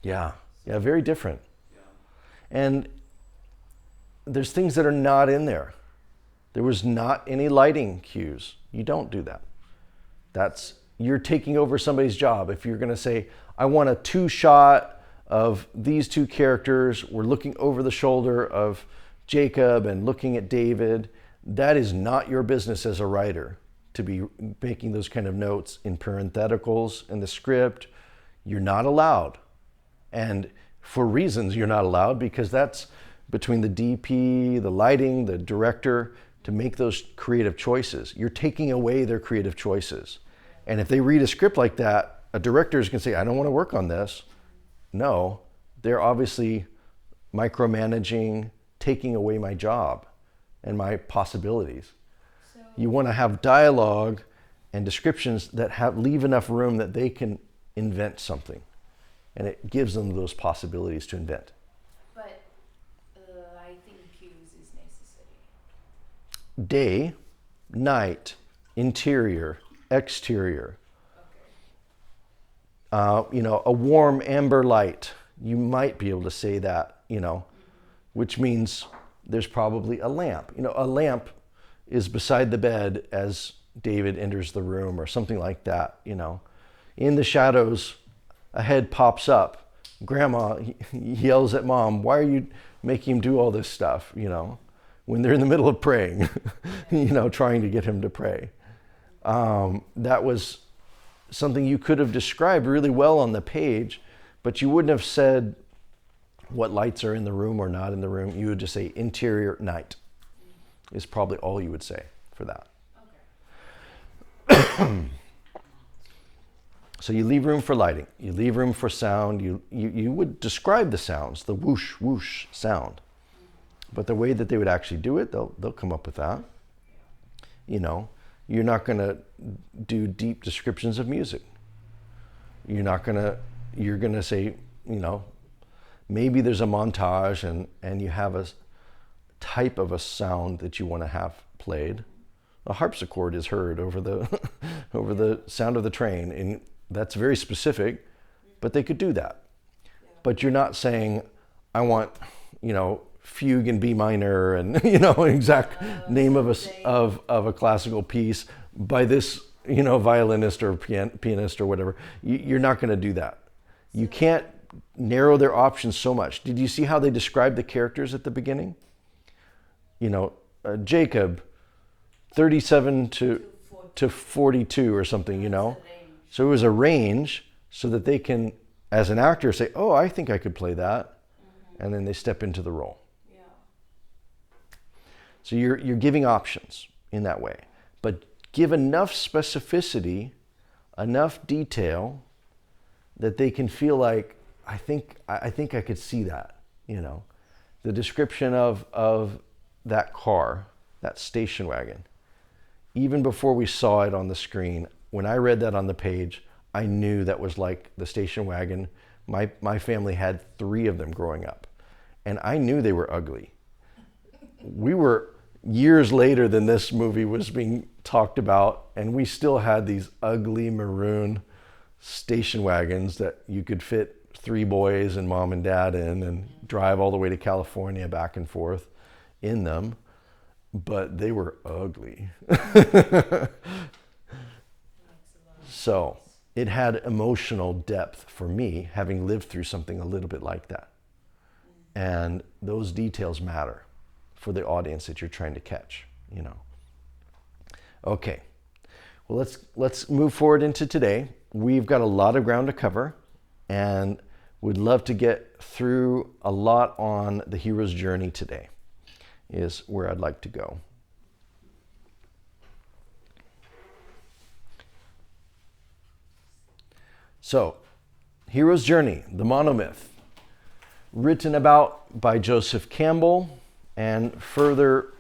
Yeah, yeah, very different. And there's things that are not in there. There was not any lighting cues. You don't do that. You're taking over somebody's job. If you're going to say, I want a two-shot of these two characters, we're looking over the shoulder of Jacob and looking at David, that is not your business as a writer to be making those kind of notes in parentheticals in the script. You're not allowed. And for reasons you're not allowed, because that's between the DP, the lighting, the director, to make those creative choices. You're taking away their creative choices. And if they read a script like that, a director is going to say, I don't want to work on this. No, they're obviously micromanaging, taking away my job and my possibilities. So, you want to have dialogue and descriptions that leave enough room that they can invent something. And it gives them those possibilities to invent. But lighting cues is necessary. Day, night, interior, exterior. Okay. A warm amber light. You might be able to say that, which means there's probably a lamp. A lamp is beside the bed as David enters the room or something like that, In the shadows, a head pops up. Grandma yells at Mom, why are you making him do all this stuff, when they're in the middle of praying, trying to get him to pray. That was something you could have described really well on the page, but you wouldn't have said what lights are in the room or not in the room. You would just say interior night is probably all you would say for that. Okay. So you leave room for lighting. You leave room for sound. You would describe the sounds, the whoosh, whoosh sound. But the way that they would actually do it, they'll come up with that. You're not going to do deep descriptions of music. You're going to say, maybe there's a montage and you have a type of a sound that you want to have played. A harpsichord is heard over the sound of the train, and that's very specific, but they could do that. But you're not saying, I want, fugue in B minor and exact name of a classical piece by this violinist or pianist or whatever. You're not going to do that. You can't narrow their options so much. Did you see how they described the characters at the beginning? Jacob, 37 to 42 or something. So it was a range so that they can, as an actor, say, oh, I think I could play that, and then they step into the role. So you're giving options in that way, but give enough specificity, enough detail that they can feel like, I think I could see that, The description of that car, that station wagon, even before we saw it on the screen, when I read that on the page, I knew that was like the station wagon. My family had 3 of them growing up, and I knew they were ugly. We were years later than this movie was being talked about, and we still had these ugly maroon station wagons that you could fit 3 boys and mom and dad in and drive all the way to California back and forth in them, but they were ugly. So it had emotional depth for me, having lived through something a little bit like that. And those details matter for the audience that you're trying to catch, Okay, well, let's move forward into today. We've got a lot of ground to cover, and would love to get through a lot on the hero's journey today, is where I'd like to go. So, hero's journey, the monomyth, written about by Joseph Campbell and further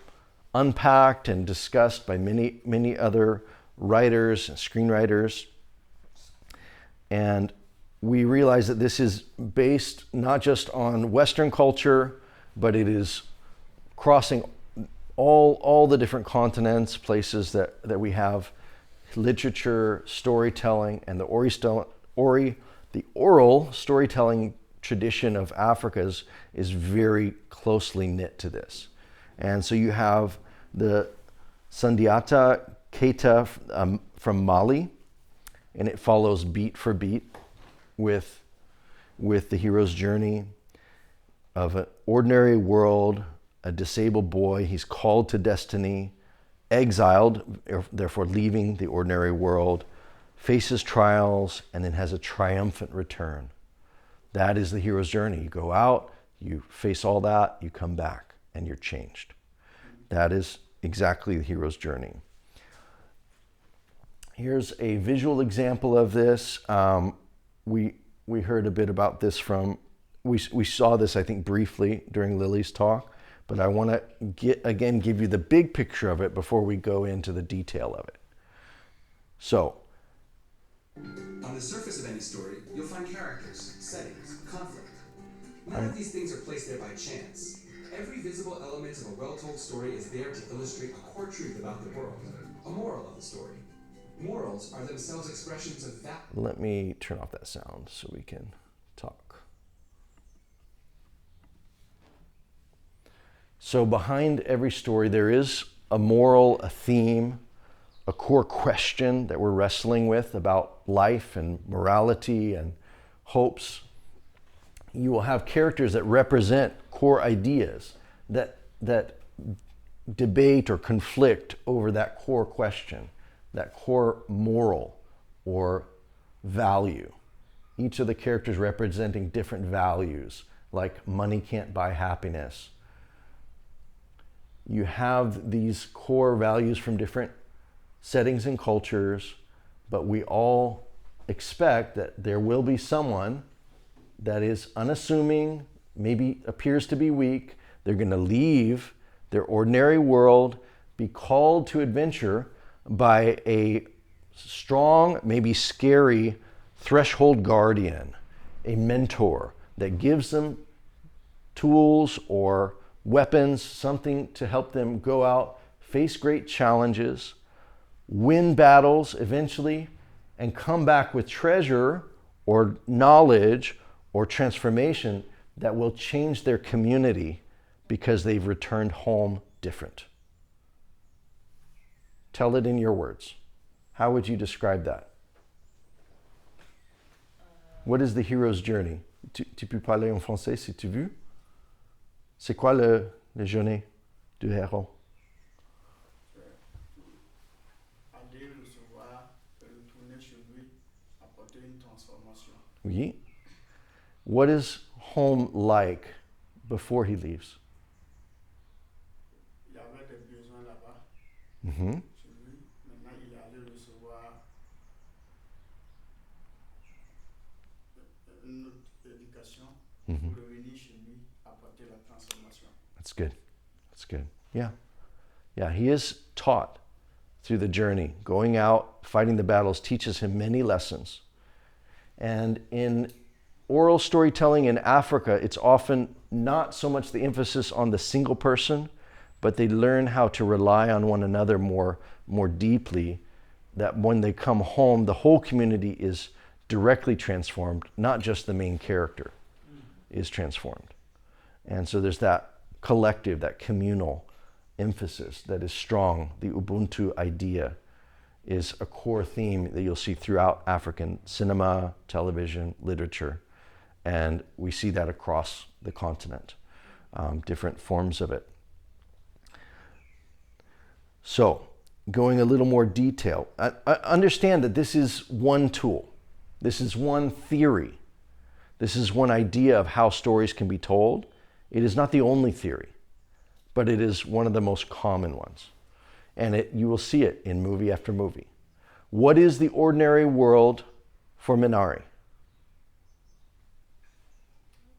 unpacked and discussed by many other writers and screenwriters. And we realize that this is based not just on Western culture, but it is crossing all the different continents, places that we have literature, storytelling, and the oral storytelling tradition of Africa is very closely knit to this. And so you have the Sundiata Keita from Mali, and it follows beat for beat with the hero's journey of an ordinary world, a disabled boy. He's called to destiny, exiled, therefore leaving the ordinary world, faces trials, and then has a triumphant return. That is the hero's journey. You go out, you face all that, you come back, and you're changed. That is exactly the hero's journey. Here's a visual example of this. We heard a bit about this from, we saw this, I think, briefly during Lily's talk, but I want to give you the big picture of it before we go into the detail of it. So, on the surface of any story, you'll find characters, settings, conflict. None of these things are placed there by chance. Every visible element of a well-told story is there to illustrate a core truth about the world, a moral of the story. Morals are themselves expressions of that. Let me turn off that sound so we can talk. So behind every story, there is a moral, a theme, a core question that we're wrestling with about life and morality and hopes. You will have characters that represent core ideas that debate or conflict over that core question, that core moral or value. Each of the characters representing different values, like money can't buy happiness. You have these core values from different settings and cultures, but we all expect that there will be someone that is unassuming, maybe appears to be weak. They're going to leave their ordinary world, be called to adventure by a strong, maybe scary threshold guardian, a mentor that gives them tools or weapons, something to help them go out, face great challenges, win battles eventually, and come back with treasure or knowledge or transformation that will change their community because they've returned home different. Tell it in your words. How would you describe that? What is the hero's journey? Tu peux parler en français si tu veux? C'est quoi le journée du héros? Aller recevoir, retourner chez lui, apporter une transformation. Oui. What is home like before he leaves? Il y avait des besoins là-bas. Mm-hmm. Chez lui. Maintenant, il est allé recevoir une autre éducation pour revenir chez lui, apporter la transformation. That's good. That's good. Yeah. Yeah, he is taught through the journey. Going out, fighting the battles teaches him many lessons. And in oral storytelling in Africa, it's often not so much the emphasis on the single person, but they learn how to rely on one another more deeply, that when they come home, the whole community is directly transformed, not just the main character is transformed. And so there's that collective, that communal emphasis that is strong. The Ubuntu idea is a core theme that you'll see throughout African cinema, television, literature. And we see that across the continent, different forms of it. So, going a little more detail, I understand that this is one tool. This is one theory. This is one idea of how stories can be told. It is not the only theory, but it is one of the most common ones. And you will see it in movie after movie. What is the ordinary world for Minari?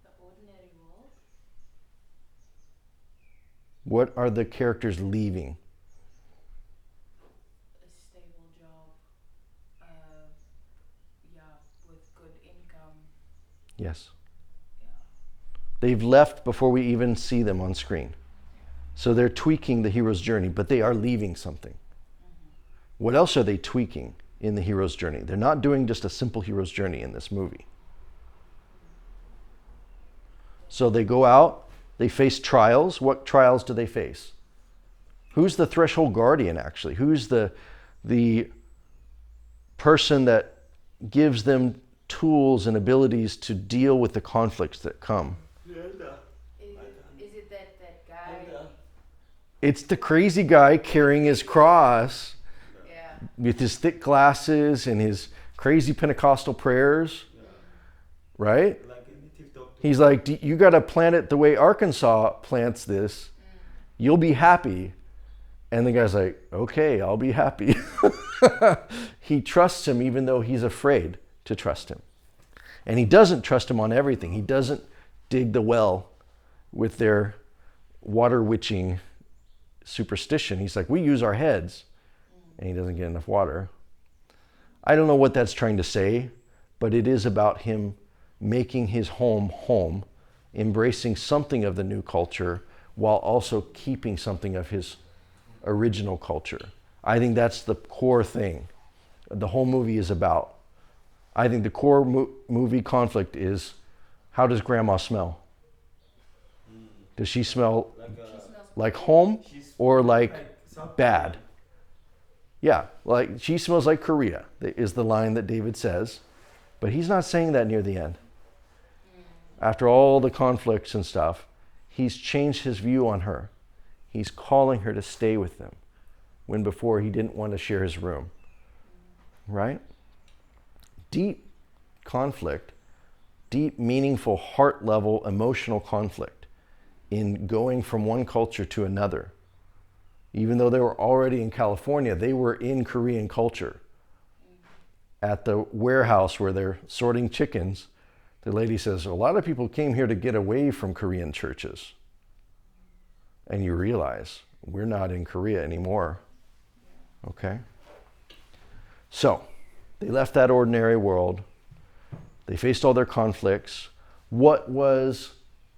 The ordinary world. What are the characters leaving? A stable job. With good income. Yes. Yeah. They've left before we even see them on screen. So they're tweaking the hero's journey, but they are leaving something. What else are they tweaking in the hero's journey? They're not doing just a simple hero's journey in this movie. So they go out, they face trials. What trials do they face? Who's the threshold guardian, actually? Who's the person that gives them tools and abilities to deal with the conflicts that come? Is it that guy? It's the crazy guy carrying his cross Yeah. with his thick glasses and his crazy Pentecostal prayers, right? Like in the TikTok. He's like, you got to plant it the way Arkansas plants this. You'll be happy. And the guy's like, okay, I'll be happy. He trusts him even though he's afraid to trust him. And he doesn't trust him on everything. He doesn't dig the well with their water witching superstition. He's like, we use our heads. And he doesn't get enough water. I don't know what that's trying to say, but it is about him making his home, embracing something of the new culture while also keeping something of his original culture. I think that's the core thing the whole movie is about. I think the core movie conflict is, how does grandma smell? Does she smell like home or like bad? Yeah, like she smells like Korea, is the line that David says. But he's not saying that near the end. After all the conflicts and stuff, he's changed his view on her. He's calling her to stay with them when before he didn't want to share his room. Right? Deep conflict, deep, meaningful, heart level, emotional conflict in going from one culture to another. Even though they were already in California, they were in Korean culture. At the warehouse where they're sorting chickens, the lady says, a lot of people came here to get away from Korean churches. And you realize we're not in Korea anymore. Okay? So, they left that ordinary world. They faced all their conflicts. What was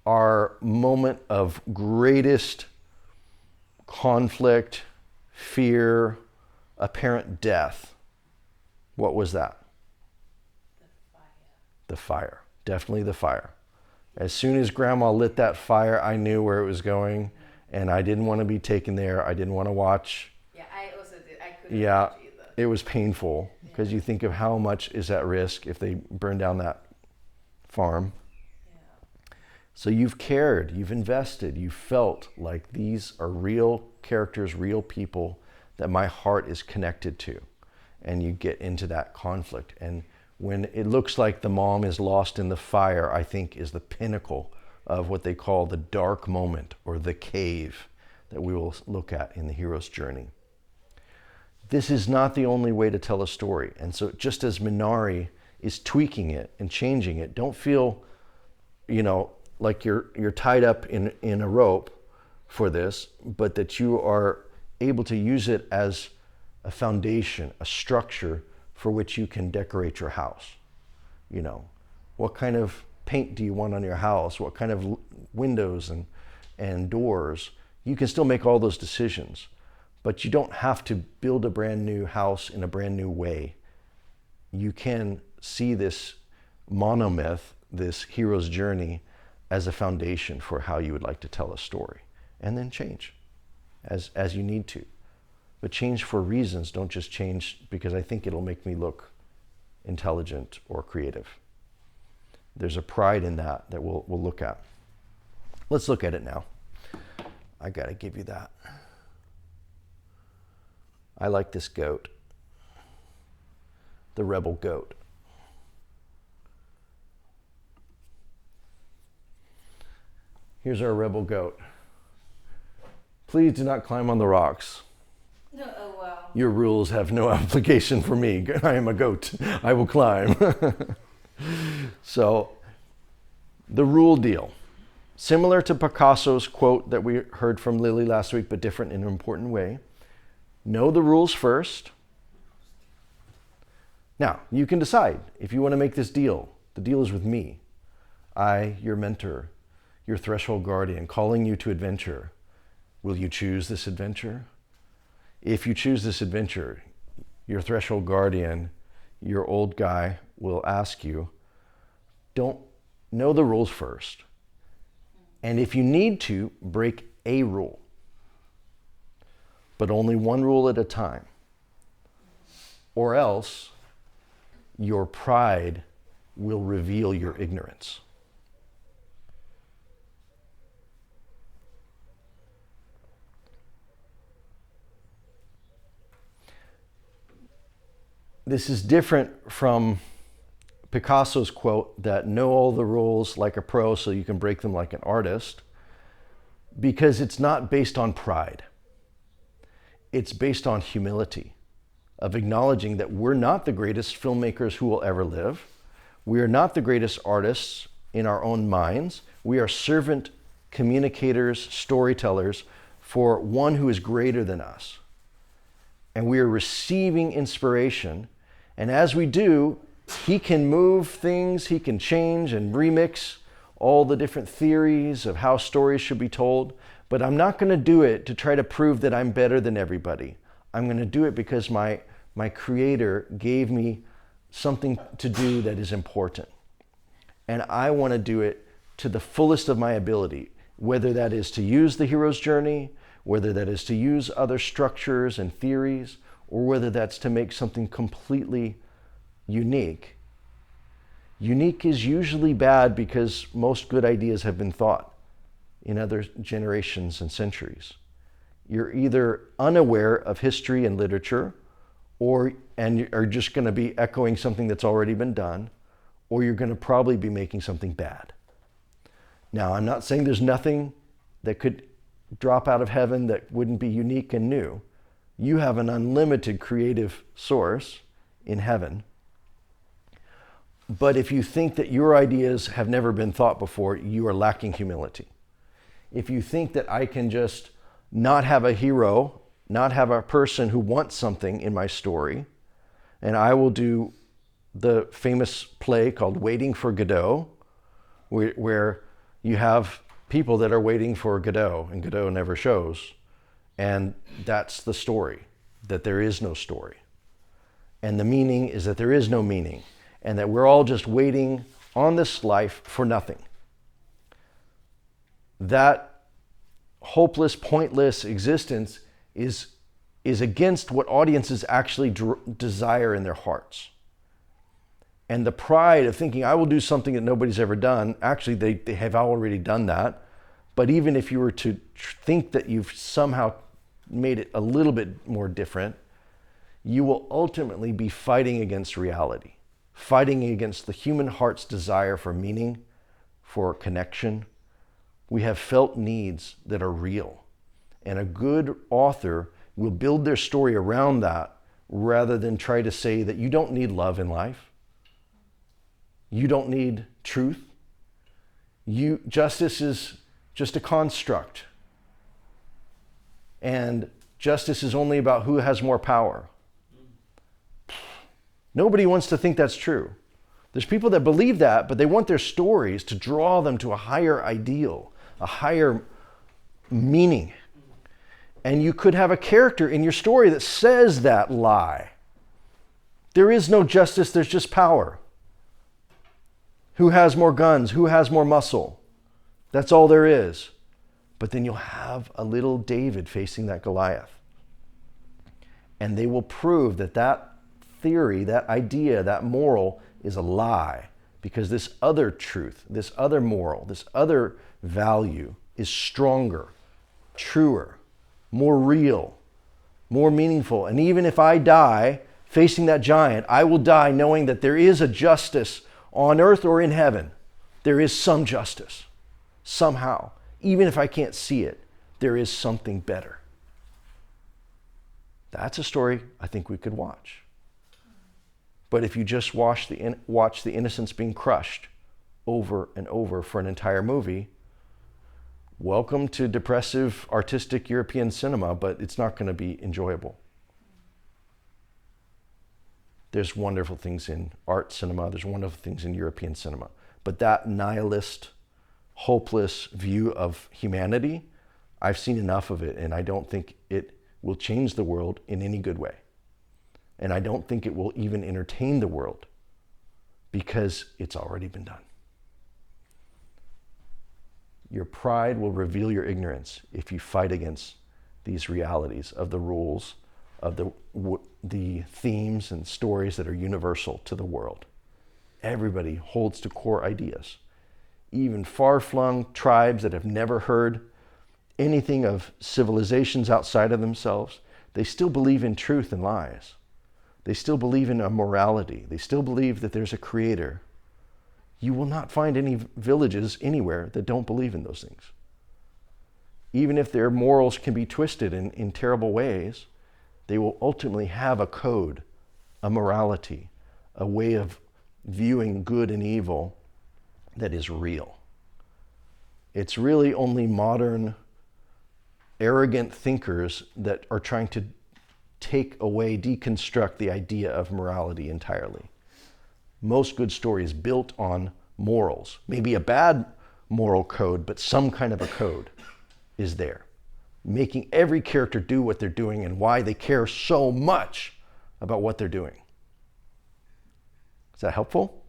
our moment of greatest conflict, fear, apparent death? What was that? The fire. The fire. Definitely the fire. As soon as Grandma lit that fire, I knew where it was going, and I didn't want to be taken there. I didn't want to watch. Yeah, I also did. I couldn't Yeah, watch either. it was painful because you think of how much is at risk if they burn down that farm. Yeah. So you've cared, you've invested, you felt like these are real characters, real people that my heart is connected to. And you get into that conflict. And when it looks like the mom is lost in the fire, I think is the pinnacle of what they call the dark moment or the cave that we will look at in the hero's journey. This is not the only way to tell a story. And so just as Minari is tweaking it and changing it, don't feel, like you're tied up in a rope for this, but that you are able to use it as a foundation, a structure for which you can decorate your house. What kind of paint do you want on your house? What kind of windows and doors? You can still make all those decisions, but you don't have to build a brand new house in a brand new way. You can see this monomyth, this hero's journey, as a foundation for how you would like to tell a story, and then change as you need to. But change for reasons, don't just change because I think it'll make me look intelligent or creative. There's a pride in that we'll look at. Let's look at it now. I gotta give you that. I like this goat, the rebel goat. Here's our rebel goat. Please do not climb on the rocks. No, oh wow. Your rules have no application for me. I am a goat. I will climb. So, the rule deal. Similar to Picasso's quote that we heard from Lily last week, but different in an important way. Know the rules first. Now, you can decide if you want to make this deal. The deal is with me. I, your mentor, your threshold guardian, calling you to adventure. Will you choose this adventure? If you choose this adventure, your threshold guardian, your old guy, will ask you, don't know the rules first. And if you need to, break a rule, but only one rule at a time. Or else your pride will reveal your ignorance. This is different from Picasso's quote that know all the rules like a pro so you can break them like an artist, because it's not based on pride. It's based on humility, of acknowledging that we're not the greatest filmmakers who will ever live. We are not the greatest artists in our own minds. We are servant communicators, storytellers for one who is greater than us. And we are receiving inspiration. And as we do, he can move things, he can change and remix all the different theories of how stories should be told. But I'm not going to do it to try to prove that I'm better than everybody. I'm going to do it because my creator gave me something to do that is important. And I want to do it to the fullest of my ability, whether that is to use the hero's journey, whether that is to use other structures and theories, or whether that's to make something completely unique. Unique is usually bad because most good ideas have been thought in other generations and centuries. You're either unaware of history and literature, and you are just going to be echoing something that's already been done, or you're going to probably be making something bad. Now, I'm not saying there's nothing that could drop out of heaven that wouldn't be unique and new. You have an unlimited creative source in heaven. But if you think that your ideas have never been thought before, you are lacking humility. If you think that I can just not have a hero, not have a person who wants something in my story, and I will do the famous play called Waiting for Godot, where you have people that are waiting for Godot, and Godot never shows. And that's the story, that there is no story. And the meaning is that there is no meaning, and that we're all just waiting on this life for nothing. That hopeless, pointless existence is against what audiences actually desire in their hearts. And the pride of thinking, I will do something that nobody's ever done, actually they have already done that. But even if you were to think that you've somehow made it a little bit more different, you will ultimately be fighting against reality, fighting against the human heart's desire for meaning, for connection. We have felt needs that are real. And a good author will build their story around that rather than try to say that you don't need love in life. You don't need truth. Justice is just a construct. And justice is only about who has more power. Nobody wants to think that's true. There's people that believe that, but they want their stories to draw them to a higher ideal, a higher meaning. And you could have a character in your story that says that lie. There is no justice, there's just power. Who has more guns? Who has more muscle? That's all there is. But then you'll have a little David facing that Goliath. And they will prove that that theory, that idea, that moral is a lie. Because this other truth, this other moral, this other value is stronger, truer, more real, more meaningful. And even if I die facing that giant, I will die knowing that there is a justice on earth or in heaven. There is some justice, somehow. Even if I can't see it, there is something better. That's a story I think we could watch. But if you just watch the innocents being crushed over and over for an entire movie, welcome to depressive, artistic European cinema, but it's not going to be enjoyable. There's wonderful things in art cinema, there's wonderful things in European cinema. But that nihilist, hopeless view of humanity, I've seen enough of it, and I don't think it will change the world in any good way. And I don't think it will even entertain the world, because it's already been done. Your pride will reveal your ignorance if you fight against these realities of the rules, of the themes and stories that are universal to the world. Everybody holds to core ideas. Even far-flung tribes that have never heard anything of civilizations outside of themselves, they still believe in truth and lies. They still believe in a morality. They still believe that there's a creator. You will not find any villages anywhere that don't believe in those things. Even if their morals can be twisted in terrible ways, they will ultimately have a code, a morality, a way of viewing good and evil that is real. It's really only modern, arrogant thinkers that are trying to take away, deconstruct the idea of morality entirely. Most good stories built on morals. Maybe a bad moral code, but some kind of a code is there. Making every character do what they're doing and why they care so much about what they're doing. Is that helpful?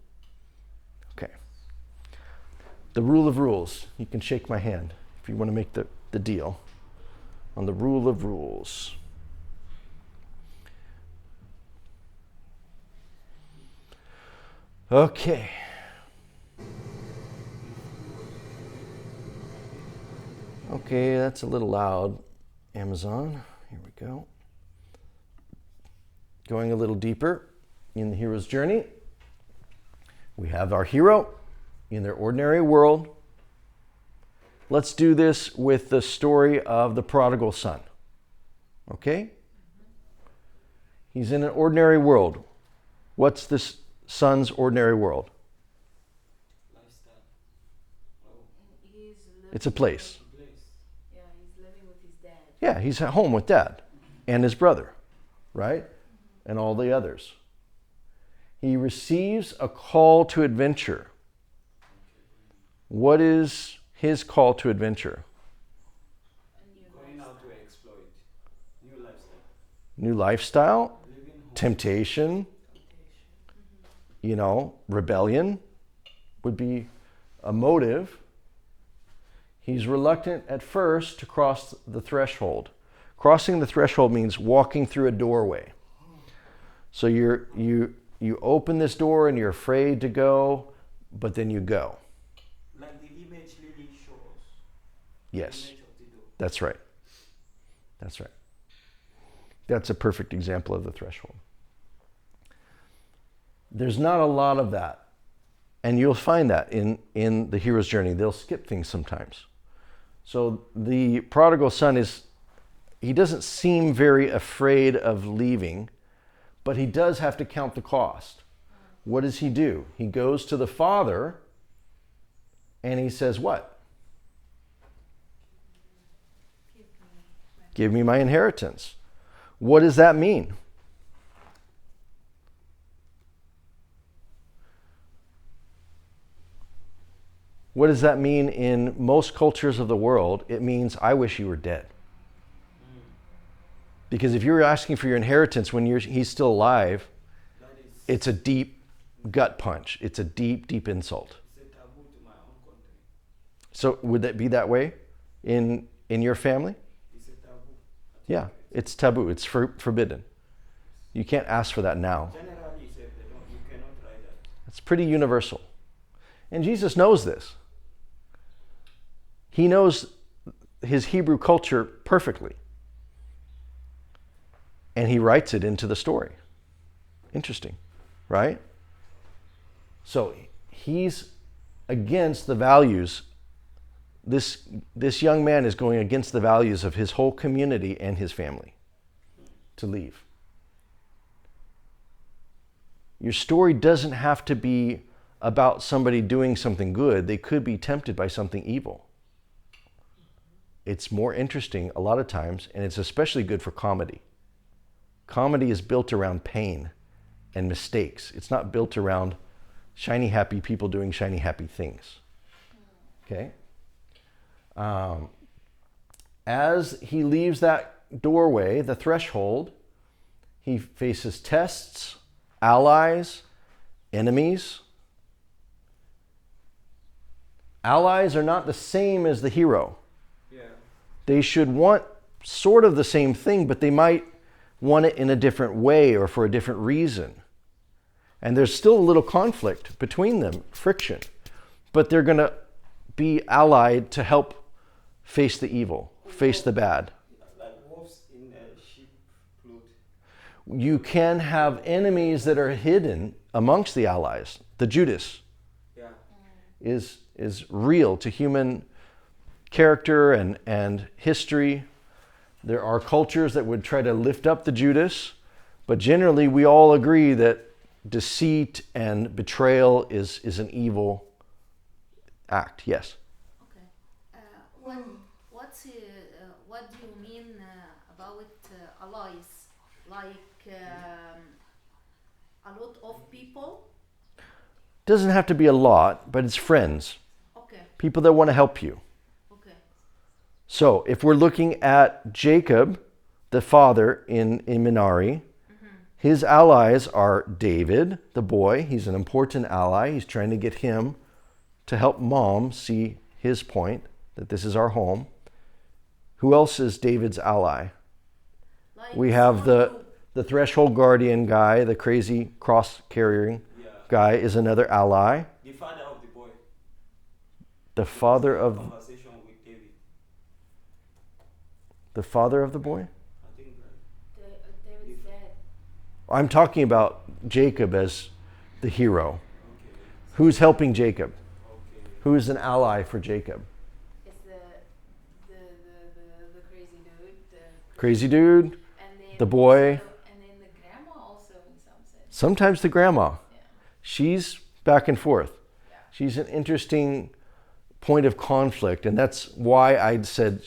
Okay. The rule of rules. You can shake my hand if you want to make the deal on the rule of rules. Okay. Okay, that's a little loud, Amazon. Here we go. Going a little deeper in the hero's journey. We have our hero in their ordinary world. Let's do this with the story of the prodigal son. Okay? He's in an ordinary world. What's this son's ordinary world? Lifestyle. It's a place. Yeah, he's living with his dad. Yeah, he's at home with dad and his brother, right? And all the others. He receives a call to adventure. What is his call to adventure? Going out to exploit. New lifestyle. New lifestyle, Living home. temptation, rebellion would be a motive. He's reluctant at first to cross the threshold. Crossing the threshold means walking through a doorway. So you open this door and you're afraid to go, but then you go. Like the image Lily shows. Yes, The image of the door. that's right. That's right. That's a perfect example of the threshold. There's not a lot of that. And you'll find that in the hero's journey. They'll skip things sometimes. So the prodigal son he doesn't seem very afraid of leaving, but he does have to count the cost. What does he do? He goes to the father and he says, what? Give me my inheritance. What does that mean? What does that mean in most cultures of the world? It means, I wish you were dead. Because if you're asking for your inheritance when he's still alive, That is it's a deep gut punch. It's a deep, deep insult. it's a taboo to my own country. So would that be that way in your family? It's a taboo. Yeah, it's taboo. It's forbidden. You can't ask for that now. Generally, you cannot try that. It's pretty universal. And Jesus knows this. He knows his Hebrew culture perfectly. And he writes it into the story. Interesting, right? So he's against the values. This young man is going against the values of his whole community and his family to leave. Your story doesn't have to be about somebody doing something good. They could be tempted by something evil. It's more interesting a lot of times, and it's especially good for comedy. Comedy is built around pain and mistakes. It's not built around shiny, happy people doing shiny, happy things. Okay? As he leaves that doorway, the threshold, he faces tests, allies, enemies. Allies are not the same as the hero. Yeah. They should want sort of the same thing, but they might want it in a different way or for a different reason. And there's still a little conflict between them, friction. But they're going to be allied to help face the evil, face the bad. Like wolves in a sheep cloth. You can have enemies that are hidden amongst the allies. The Judas Yeah. is real to human character and history. There are cultures that would try to lift up the Judas, but generally we all agree that deceit and betrayal is an evil act. Yes. Okay. What do you mean about allies? Like a lot of people? Doesn't have to be a lot, but it's friends. Okay. People that want to help you. Okay. So if we're looking at Jacob, the father in Minari, his allies are David, the boy. He's an important ally. He's trying to get him to help mom see his point, that this is our home. Who else is David's ally? Like We have someone the threshold guardian guy, the crazy cross-carrying Yeah. guy is another ally. The father of the boy. The father of Conversation with David. the father of the boy? I think right. David's dead. I'm talking about Jacob as the hero. Okay. Who's helping Jacob? Okay. Who is an ally for Jacob? It's the crazy dude. Crazy dude, And then the boy. also- and then the grandma also in some sense. Sometimes the grandma. Yeah. She's back and forth. Yeah. She's an interesting point of conflict, and that's why I said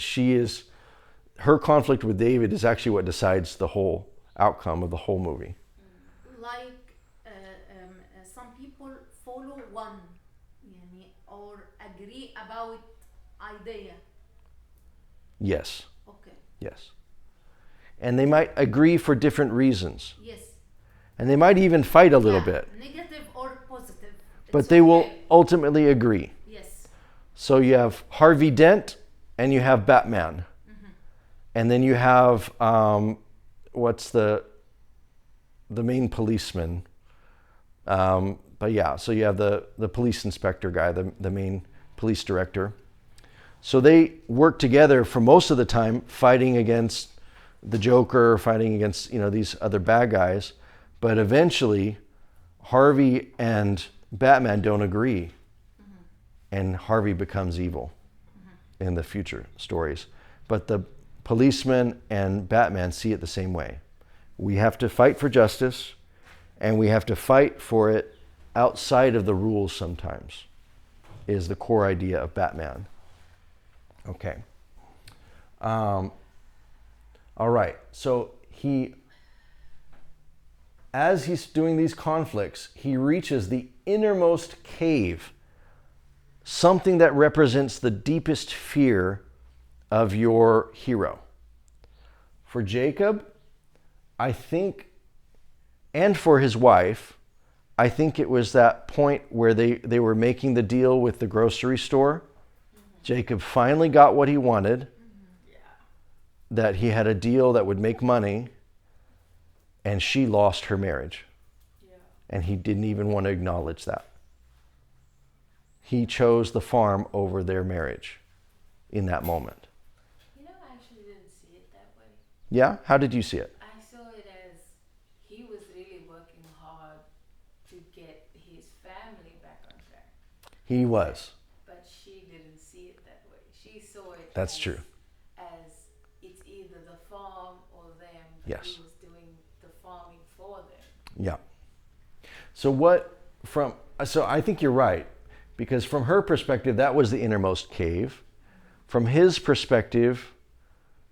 her conflict with David is actually what decides the whole outcome of the whole movie. Like some people follow one يعني, or agree about idea. Yes, Okay. yes. And they might agree for different reasons. Yes. And they might even fight a little Yeah, bit, negative or positive. but It's they will okay. ultimately agree. Yes. So you have Harvey Dent and you have Batman. And then you have, what's the main policeman? But yeah, so you have the police inspector guy, the main police director. So they work together for most of the time, fighting against the Joker, fighting against these other bad guys. But eventually, Harvey and Batman don't agree, and Harvey becomes evil in the future stories. But the policeman and Batman see it the same way. We have to fight for justice, and we have to fight for it outside of the rules sometimes, is the core idea of Batman. Okay. All right. So as he's doing these conflicts, he reaches the innermost cave, something that represents the deepest fear of your hero. For Jacob, I think, and for his wife, I think it was that point where they were making the deal with the grocery store. Jacob finally got what he wanted, that he had a deal that would make money, and she lost her marriage. Yeah. And he didn't even want to acknowledge that. He chose the farm over their marriage in that moment. I actually didn't see it that way. Yeah? How did you see it? I saw it as he was really working hard to get his family back on track. He was. But she didn't see it that way. She saw it That's as, true. as it's either the farm or them. But Yes. he was doing the farming for them. Yeah. So I think you're right, because from her perspective, that was the innermost cave. From his perspective,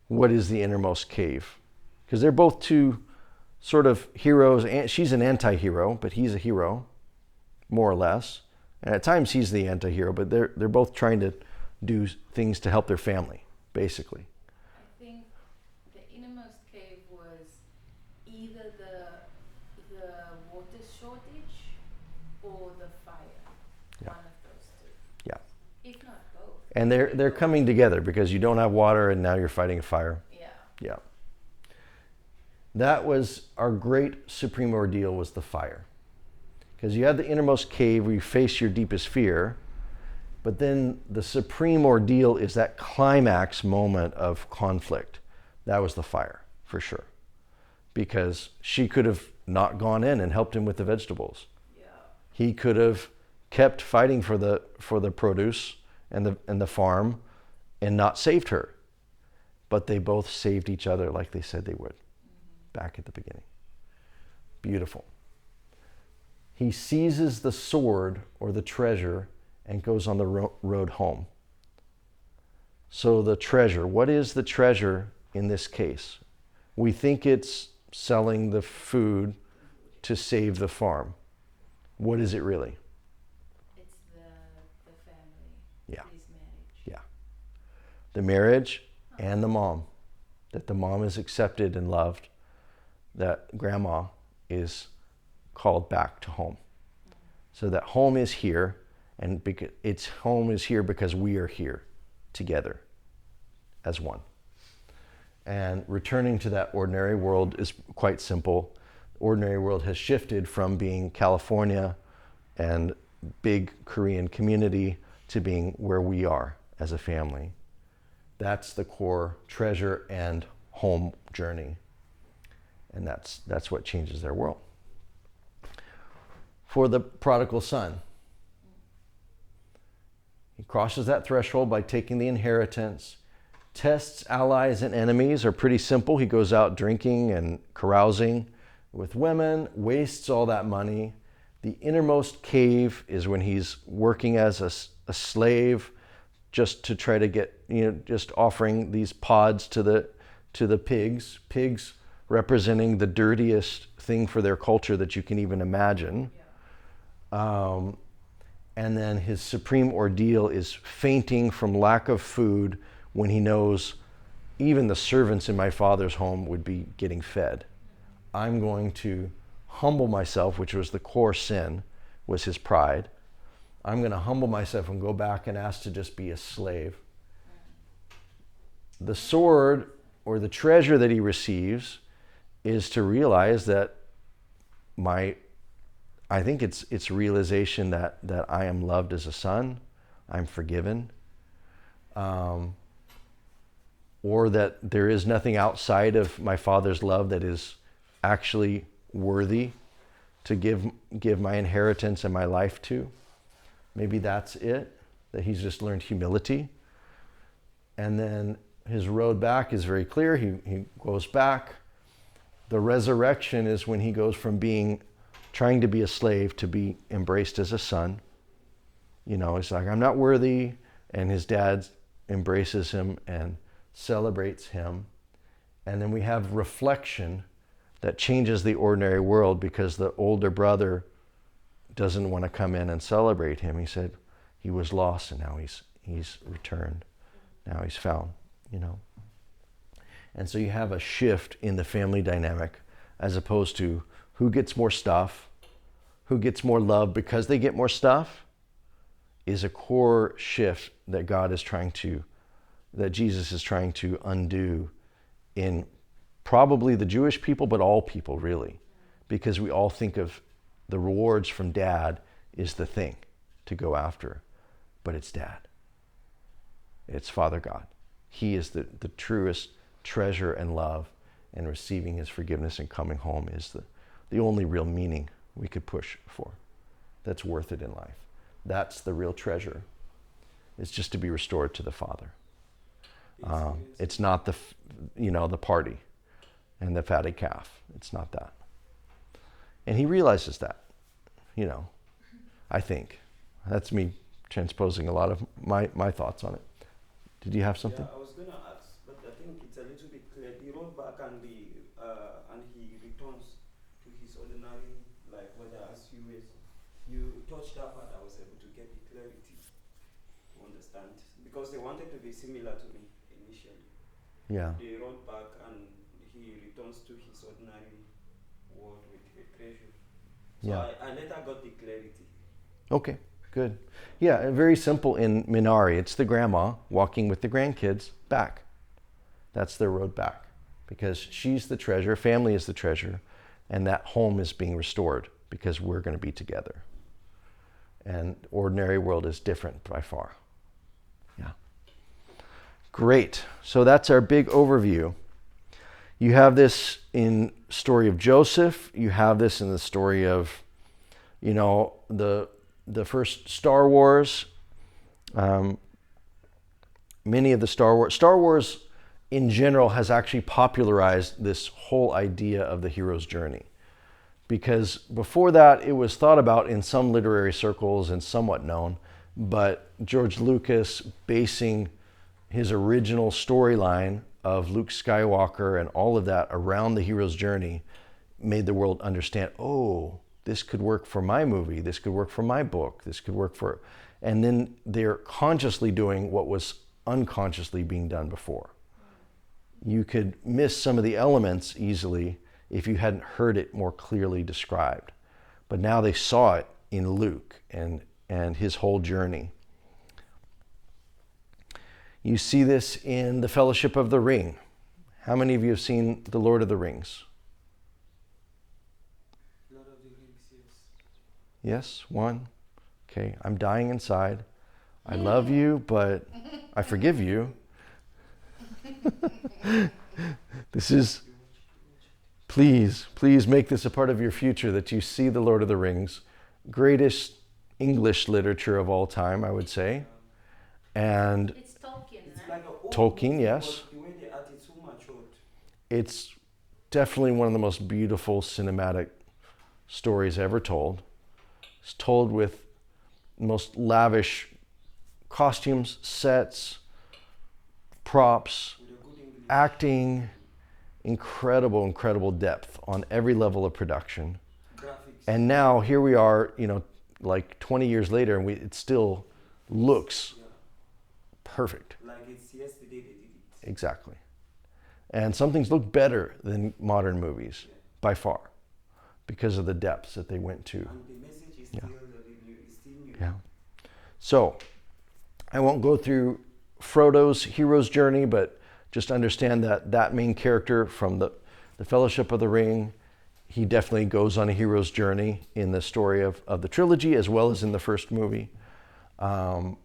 what is the innermost cave? Because they're both two sort of heroes. She's an anti-hero, but he's a hero, more or less. And at times he's the anti-hero, but they're both trying to do things to help their family, basically. I think the innermost cave was either the water shortage or the fire. Yeah. One of those two. Yeah. If not both. And they're coming together because you don't have water and now you're fighting a fire. Yeah. Yeah. That was our great supreme ordeal, was the fire. Because you have the innermost cave where you face your deepest fear, but then the supreme ordeal is that climax moment of conflict. That was the fire, for sure. Because she could have not gone in and helped him with the vegetables. Yeah. He could have kept fighting for the produce and the farm and not saved her. But they both saved each other like they said they would back at the beginning. Beautiful. He seizes the sword or the treasure and goes on the road home. So the treasure, what is the treasure in this case? We think it's selling the food to save the farm. What is it really? It's the family. Yeah. His marriage. Yeah. The marriage and the mom. That the mom is accepted and loved. That grandma is called back to home. So that home is here, and its home is here because we are here together as one. And returning to that ordinary world is quite simple. Ordinary world has shifted from being California and big Korean community to being where we are as a family. That's the core treasure and home journey. And that's what changes their world. For the prodigal son, he crosses that threshold by taking the inheritance. Tests allies and enemies are pretty simple. He goes out drinking and carousing with women, wastes all that money. The innermost cave is when he's working as a slave, just to try to get, just offering these pods to the pigs. Pigs representing the dirtiest thing for their culture that you can even imagine. And then his supreme ordeal is fainting from lack of food when he knows even the servants in my father's home would be getting fed. I'm going to humble myself, which was the core sin, was his pride. I'm going to humble myself and go back and ask to just be a slave. The sword or the treasure that he receives is to realize that I think it's realization that I am loved as a son, I'm forgiven, or that there is nothing outside of my father's love that is actually worthy to give my inheritance and my life to. Maybe that's it, that he's just learned humility. And then his road back is very clear. He goes back. The resurrection is when he goes from trying to be a slave to be embraced as a son. It's like, I'm not worthy. And his dad embraces him and celebrates him. And then we have reflection that changes the ordinary world because the older brother doesn't want to come in and celebrate him. He said he was lost and now he's returned. Now he's found, And so you have a shift in the family dynamic as opposed to who gets more stuff, who gets more love because they get more stuff, is a core shift that that Jesus is trying to undo in probably the Jewish people, but all people really, because we all think of the rewards from dad is the thing to go after, but it's dad. It's Father God. He is the truest treasure and love, and receiving his forgiveness and coming home is the only real meaning we could push for that's worth it in life. That's the real treasure. It's just to be restored to the Father. It's not the party and the fatted calf. It's not that. And he realizes that, I think. That's me transposing a lot of my thoughts on it. Did you have something? Yeah, I was going to ask, but I think it's a little bit clear. He wrote back and he returns to his ordinary life, whether as you touched that part, I was able to get the clarity to understand. Because they wanted to be similar to me initially. Yeah. He wrote back and he returns to his ordinary world with a treasure. So Yeah. I later got the clarity. Okay, Good. Yeah, very simple in Minari. It's the grandma walking with the grandkids back. That's their road back. Because she's the treasure, family is the treasure, and that home is being restored because we're going to be together. And ordinary world is different by far. Yeah. Great. So that's our big overview. You have this in story of Joseph. You have this in the story of, the first Star Wars. Many of the Star Wars in general has actually popularized this whole idea of the hero's journey. Because before that, it was thought about in some literary circles and somewhat known, but George Lucas basing his original storyline of Luke Skywalker and all of that around the hero's journey made the world understand, oh, this could work for my movie, this could work for my book, this could work for... And then they're consciously doing what was unconsciously being done before. You could miss some of the elements easily if you hadn't heard it more clearly described. But now they saw it in Luke and his whole journey. You see this in the Fellowship of the Ring. How many of you have seen The Lord of the Rings? Lord of the Rings, yes. Yes, one. Okay, I'm dying inside. I love you, but I forgive you. This is, please make this a part of your future, that you see The Lord of the Rings, greatest English literature of all time, I would say. And It's Tolkien, It's right? like a old Tolkien, movie, yes. but the way they act is so matured. it's definitely one of the most beautiful cinematic stories ever told. It's told with most lavish costumes, sets, props, With a good English. acting, incredible depth on every level of production. Graphics. And now here we are, like 20 years later, and it still looks Yeah. perfect. Like it's yesterday they did it. Exactly. And some things look better than modern movies by far because of the depths that they went to. And the message is Yeah. still new. Yeah. So I won't go through Frodo's hero's journey, but just understand that main character from the Fellowship of the Ring, he definitely goes on a hero's journey in the story of the trilogy as well as in the first movie. And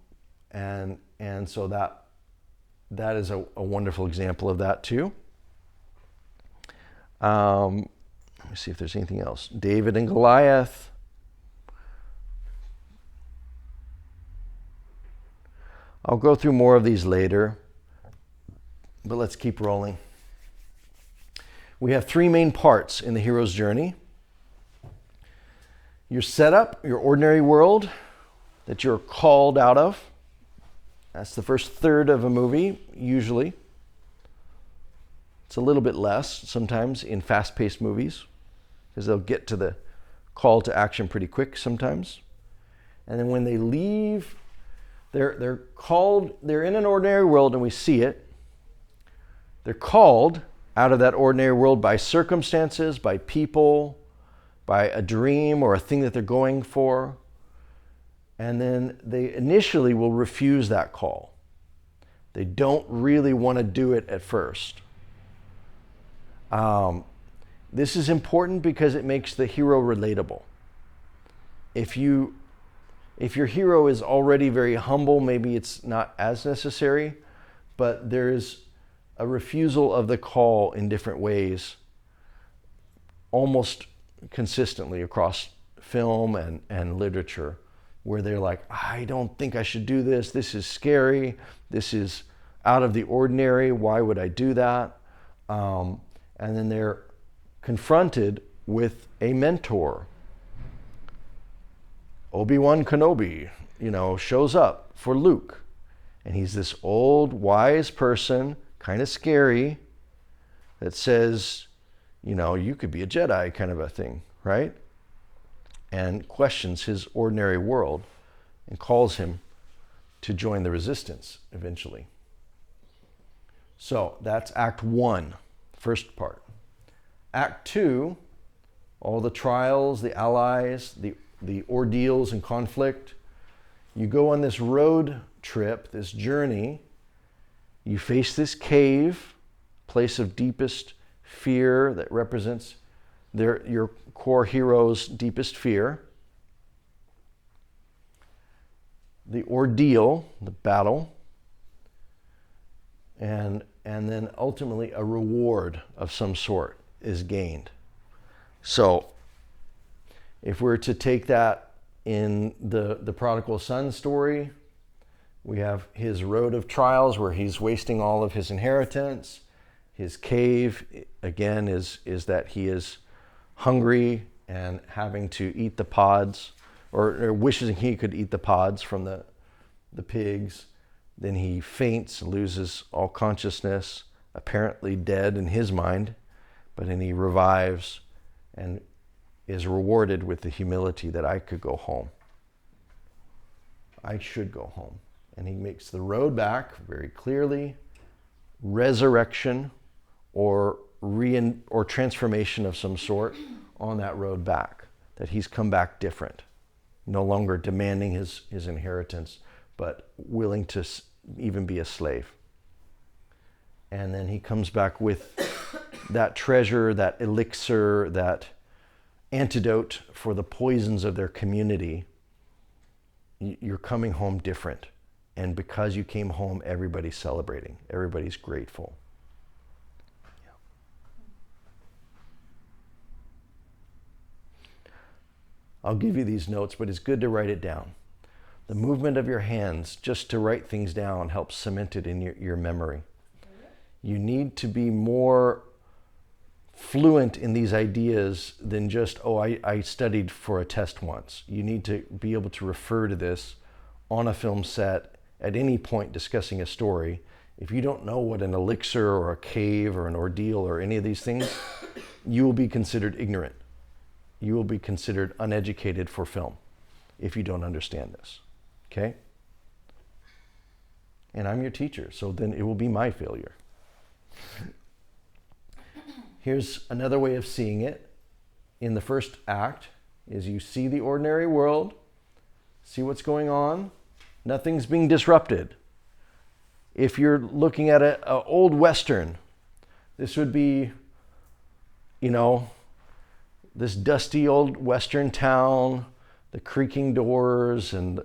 so that is a wonderful example of that too. Let me see if there's anything else. David and Goliath. I'll go through more of these later, but let's keep rolling. We have three main parts in the hero's journey. Your setup, your ordinary world that you're called out of. That's the first third of a movie, usually. It's a little bit less sometimes in fast-paced movies because they'll get to the call to action pretty quick sometimes. And then when they leave, they're called, they're in an ordinary world and we see it. They're called out of that ordinary world by circumstances, by people, by a dream or a thing that they're going for. And then they initially will refuse that call. They don't really want to do it at first. This is important because it makes the hero relatable. If your hero is already very humble, maybe it's not as necessary, but there's a refusal of the call in different ways, almost consistently across film and literature, where they're like, I don't think I should do this. This is scary. This is out of the ordinary. Why would I do that? And then they're confronted with a mentor. Obi-Wan Kenobi, shows up for Luke. And he's this old, wise person, kind of scary, that says, you could be a Jedi kind of a thing, right? And questions his ordinary world and calls him to join the resistance eventually. So that's Act 1, first part. Act 2, all the trials, the allies, the ordeals and conflict. You go on this road trip, this journey. You face this cave, place of deepest fear that represents your core hero's deepest fear. The ordeal, the battle, and then ultimately a reward of some sort is gained. So if we're to take that in the prodigal son story, we have his road of trials where he's wasting all of his inheritance. His cave, again, is that he is hungry and having to eat the pods, or wishing he could eat the pods from the pigs. Then he faints, loses all consciousness, apparently dead in his mind, but then he revives and is rewarded with the humility that I could go home. I should go home. And he makes the road back very clearly, resurrection or transformation of some sort on that road back, that he's come back different, no longer demanding his inheritance, but willing to even be a slave. And then he comes back with that treasure, that elixir, that antidote for the poisons of their community. You're coming home different. And because you came home, everybody's celebrating. Everybody's grateful. Yeah. I'll give you these notes, but it's good to write it down. The movement of your hands, just to write things down, helps cement it in your memory. You need to be more fluent in these ideas than just, I studied for a test once. You need to be able to refer to this on a film set at any point discussing a story. If you don't know what an elixir or a cave or an ordeal or any of these things, you will be considered ignorant. You will be considered uneducated for film if you don't understand this. Okay? And I'm your teacher, so then it will be my failure. Here's another way of seeing it. In the first act is you see the ordinary world, see what's going on. Nothing's being disrupted. If you're looking at an old Western, this would be, this dusty old Western town, the creaking doors and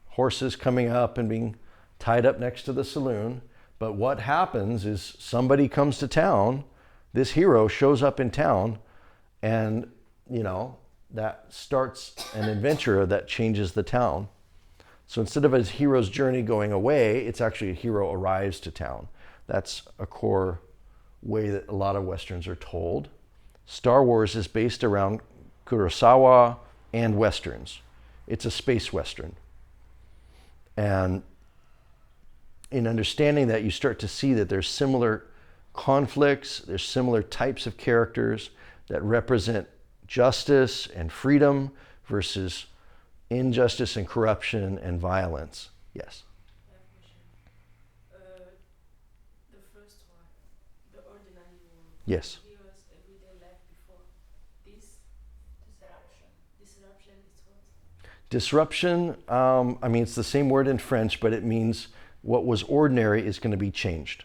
horses coming up and being tied up next to the saloon. But what happens is somebody comes to town, this hero shows up in town, and, that starts an adventure that changes the town. So instead of a hero's journey going away, it's actually a hero arrives to town. That's a core way that a lot of Westerns are told. Star Wars is based around Kurosawa and Westerns. It's a space Western. And in understanding that, you start to see that there's similar conflicts, there's similar types of characters that represent justice and freedom versus injustice and corruption and violence. Yes? The first one, the ordinary world. Yes. Heroes everyday life before this disruption is what? Disruption, it's the same word in French, but it means what was ordinary is going to be changed.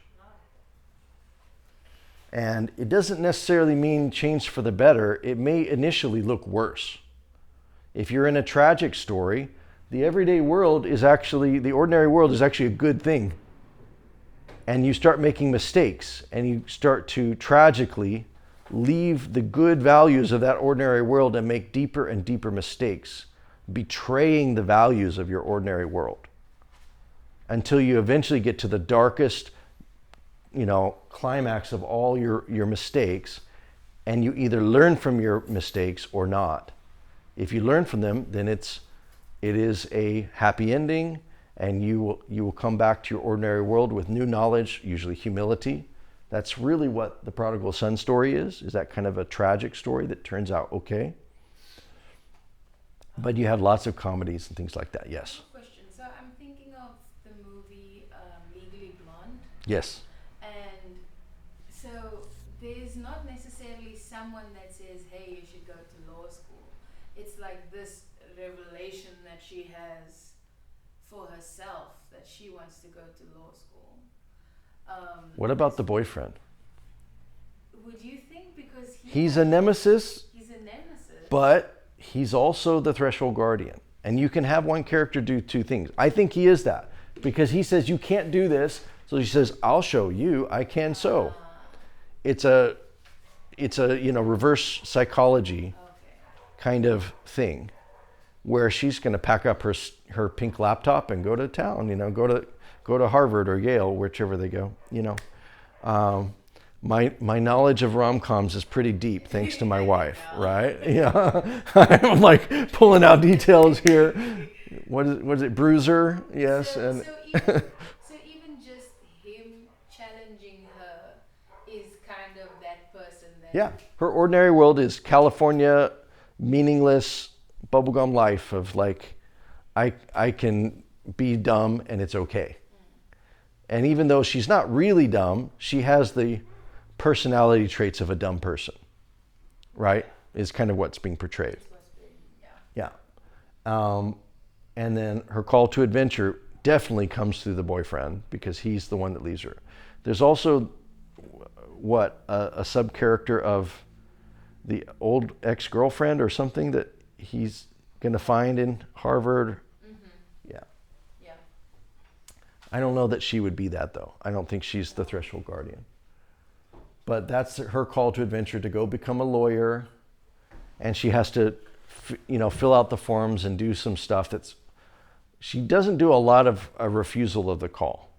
And it doesn't necessarily mean change for the better. It may initially look worse. If you're in a tragic story, the ordinary world is actually a good thing. And you start making mistakes and you start to tragically leave the good values of that ordinary world and make deeper and deeper mistakes, betraying the values of your ordinary world, until you eventually get to the darkest, climax of all your mistakes, and you either learn from your mistakes or not. If you learn from them, then it is a happy ending, and you will come back to your ordinary world with new knowledge, usually humility. That's really what the prodigal son story is that kind of a tragic story that turns out okay. But you have lots of comedies and things like that. Yes? Question. So I'm thinking of the movie Legally Blonde. Yes. And so there's not necessarily someone that says, hey, you should go to law school. it's like this revelation that she has for herself that she wants to go to law school. What about the boyfriend? Would you think because He's a nemesis, he's a nemesis? but he's also the threshold guardian. And you can have one character do two things. I think he is that because he says, you can't do this. So she says, I'll show you, I can so. It's a reverse psychology kind of thing where she's going to pack up her pink laptop and go to town, go to Harvard or Yale, whichever they go, My knowledge of rom-coms is pretty deep, thanks to my wife, right? Yeah, I'm like pulling out details here. What is it? Bruiser, yes, So even just him challenging her is kind of that person that. yeah. Her ordinary world is California, meaningless bubblegum life of like, I can be dumb and it's okay. And even though she's not really dumb, she has the personality traits of a dumb person, right? Is kind of what's being portrayed. Yeah. And then her call to adventure definitely comes through the boyfriend because he's the one that leaves her. There's also a sub character of the old ex-girlfriend or something that he's going to find in Harvard. Yeah. Yeah. I don't know that she would be that though. I don't think she's the threshold guardian. But that's her call to adventure, to go become a lawyer, and she has to, fill out the forms and do some stuff she doesn't do a lot of a refusal of the call.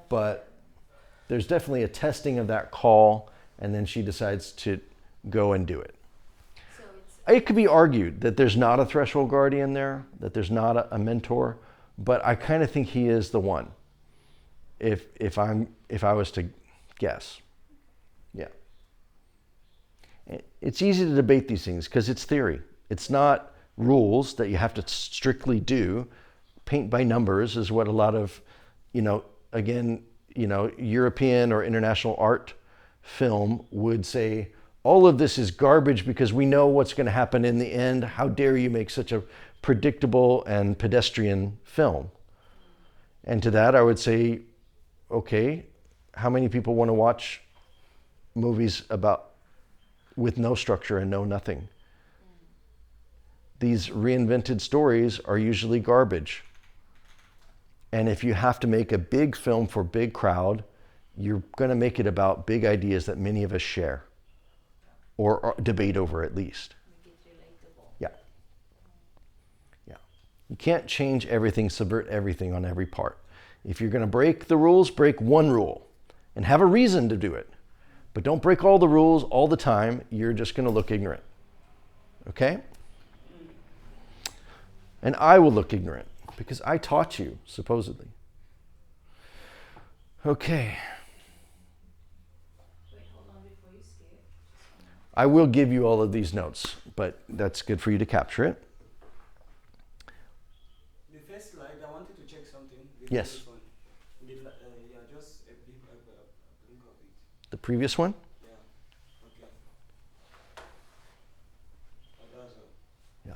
But there's definitely a testing of that call, and then she decides to go and do it. So It could be argued that there's not a threshold guardian there, that there's not a mentor, but I kind of think he is the one. If I was to guess. Yeah. It's easy to debate these things because it's theory. It's not rules that you have to strictly do. Paint by numbers is what a lot of, European or international art film would say, all of this is garbage because we know what's going to happen in the end. How dare you make such a predictable and pedestrian film? And to that I would say, okay, how many people want to watch movies with no structure and no nothing? These reinvented stories are usually garbage. And if you have to make a big film for a big crowd, you're going to make it about big ideas that many of us share or debate over at least. make it relatable. Yeah. Yeah. You can't change everything, subvert everything on every part. If you're going to break the rules, break one rule and have a reason to do it. But don't break all the rules all the time. You're just going to look ignorant. Okay? And I will look ignorant because I taught you, supposedly. Okay. Wait, hold on before you skip. I will give you all of these notes, but that's good for you to capture it. The first slide, I wanted to check something. Yes. This one. Just a blink of it. The previous one? Yeah. Okay. That's all. Yeah.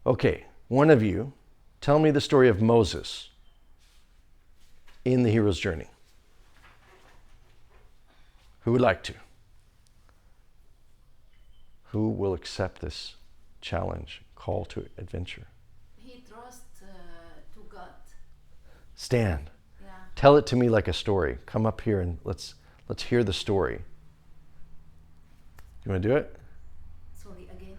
Okay, one of you, tell me the story of Moses in the hero's journey. Who would like to? Who will accept this challenge, call to adventure? He trusts to God. Stan, Yeah. tell it to me like a story. Come up here and let's hear the story. You want to do it? Sorry, again.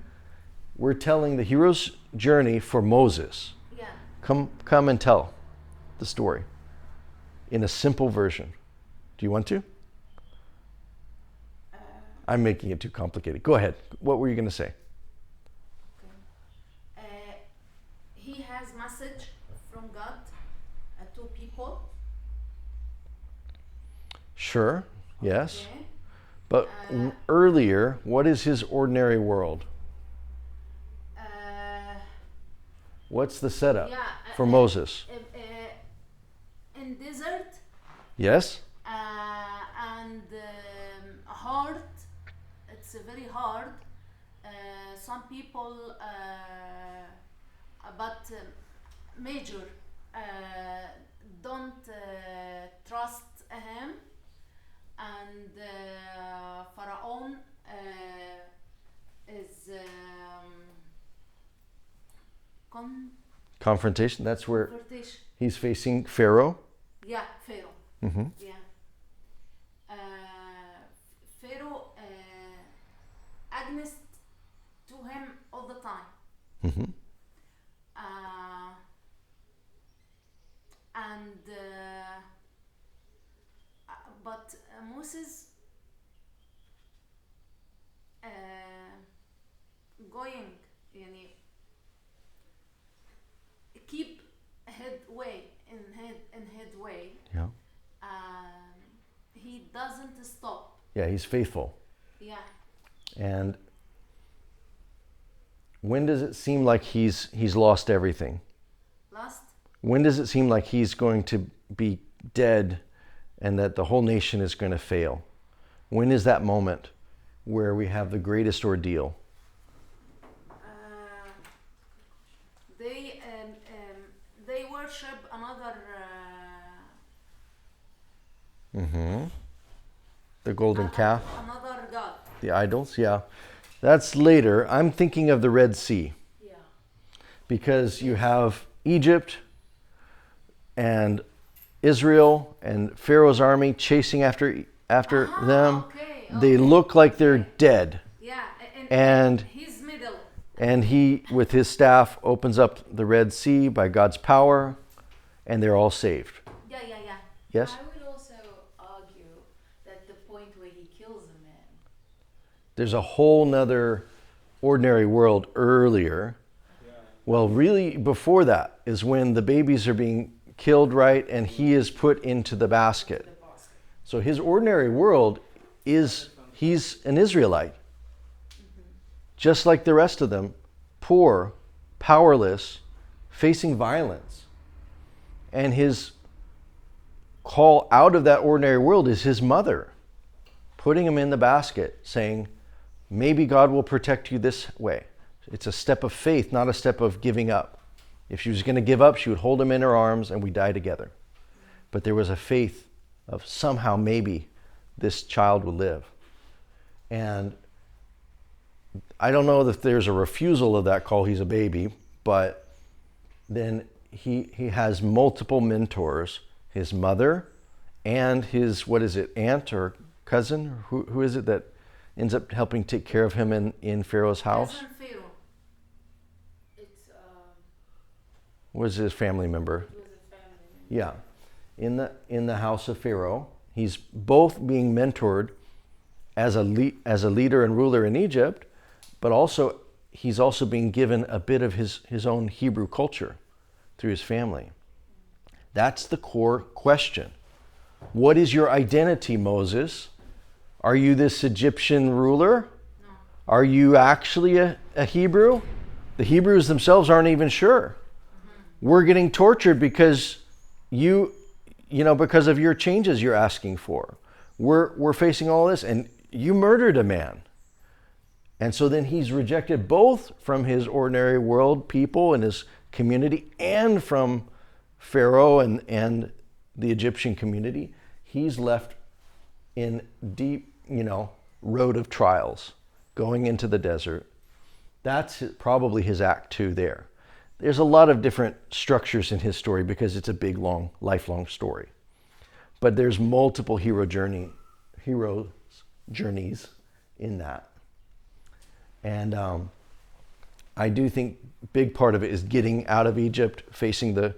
We're telling the hero's journey for Moses. Yeah. Come and tell the story in a simple version. Do you want to? I'm making it too complicated. Go ahead. What were you going to say? He has message from God to people. Sure. Yes. Okay. But earlier, what is his ordinary world? What's the setup Yeah, for Moses? In desert Yes? and hard. It's very hard. Some people, but major, don't trust him, and Pharaoh is Confrontation. That's where confrontation. he's facing Pharaoh. Yeah, Pharaoh. Mm-hmm. Yeah. Pharaoh against to him all the time. Mm-hmm. But Moses going, يعني, keep headway in headway. Yeah. He doesn't stop. Yeah, he's faithful. Yeah. And when does it seem like he's lost everything? Last. When does it seem like he's going to be dead and that the whole nation is going to fail? When is that moment where we have the greatest ordeal? They worship another. Mm-hmm. The golden calf, Another god. the idols, yeah. That's later. I'm thinking of the Red Sea. Yeah. Because you have Egypt and Israel and Pharaoh's army chasing after them. Okay, They look like they're dead. Yeah, And his middle. And he, with his staff, opens up the Red Sea by God's power, and they're all saved. Yeah. Yes? I would also argue that the point where he kills a man. There's a whole nother ordinary world earlier. Well, really, before that is when the babies are being killed, right? And he is put into the basket. So his ordinary world is, he's an Israelite. Just like the rest of them, poor, powerless, facing violence. And his call out of that ordinary world is his mother, putting him in the basket, saying, maybe God will protect you this way. It's a step of faith, not a step of giving up. If she was going to give up, she would hold him in her arms and we die together. But there was a faith of somehow maybe this child will live. And I don't know if there's a refusal of that call, he's a baby, but then he has multiple mentors, his mother and his, aunt or cousin? Who is it that ends up helping take care of him in Pharaoh's house? Cousin Pharaoh. It's Was his family member? it was a family. Yeah. In the house of Pharaoh, he's both being mentored as a leader and ruler in Egypt, but also he's also being given a bit of his own Hebrew culture through his family. That's the core question. What is your identity, Moses? Are you this Egyptian ruler? No. Are you actually a Hebrew? The Hebrews themselves aren't even sure. We're getting tortured because because of your changes you're asking for. We're facing all this, and you murdered a man. And so then he's rejected both from his ordinary world people and his community and from Pharaoh and the Egyptian community. He's left in deep, road of trials, going into the desert. That's probably his act 2 there. There's a lot of different structures in his story because it's a big, long, lifelong story. But there's multiple heroes' journeys in that. And I do think a big part of it is getting out of Egypt, facing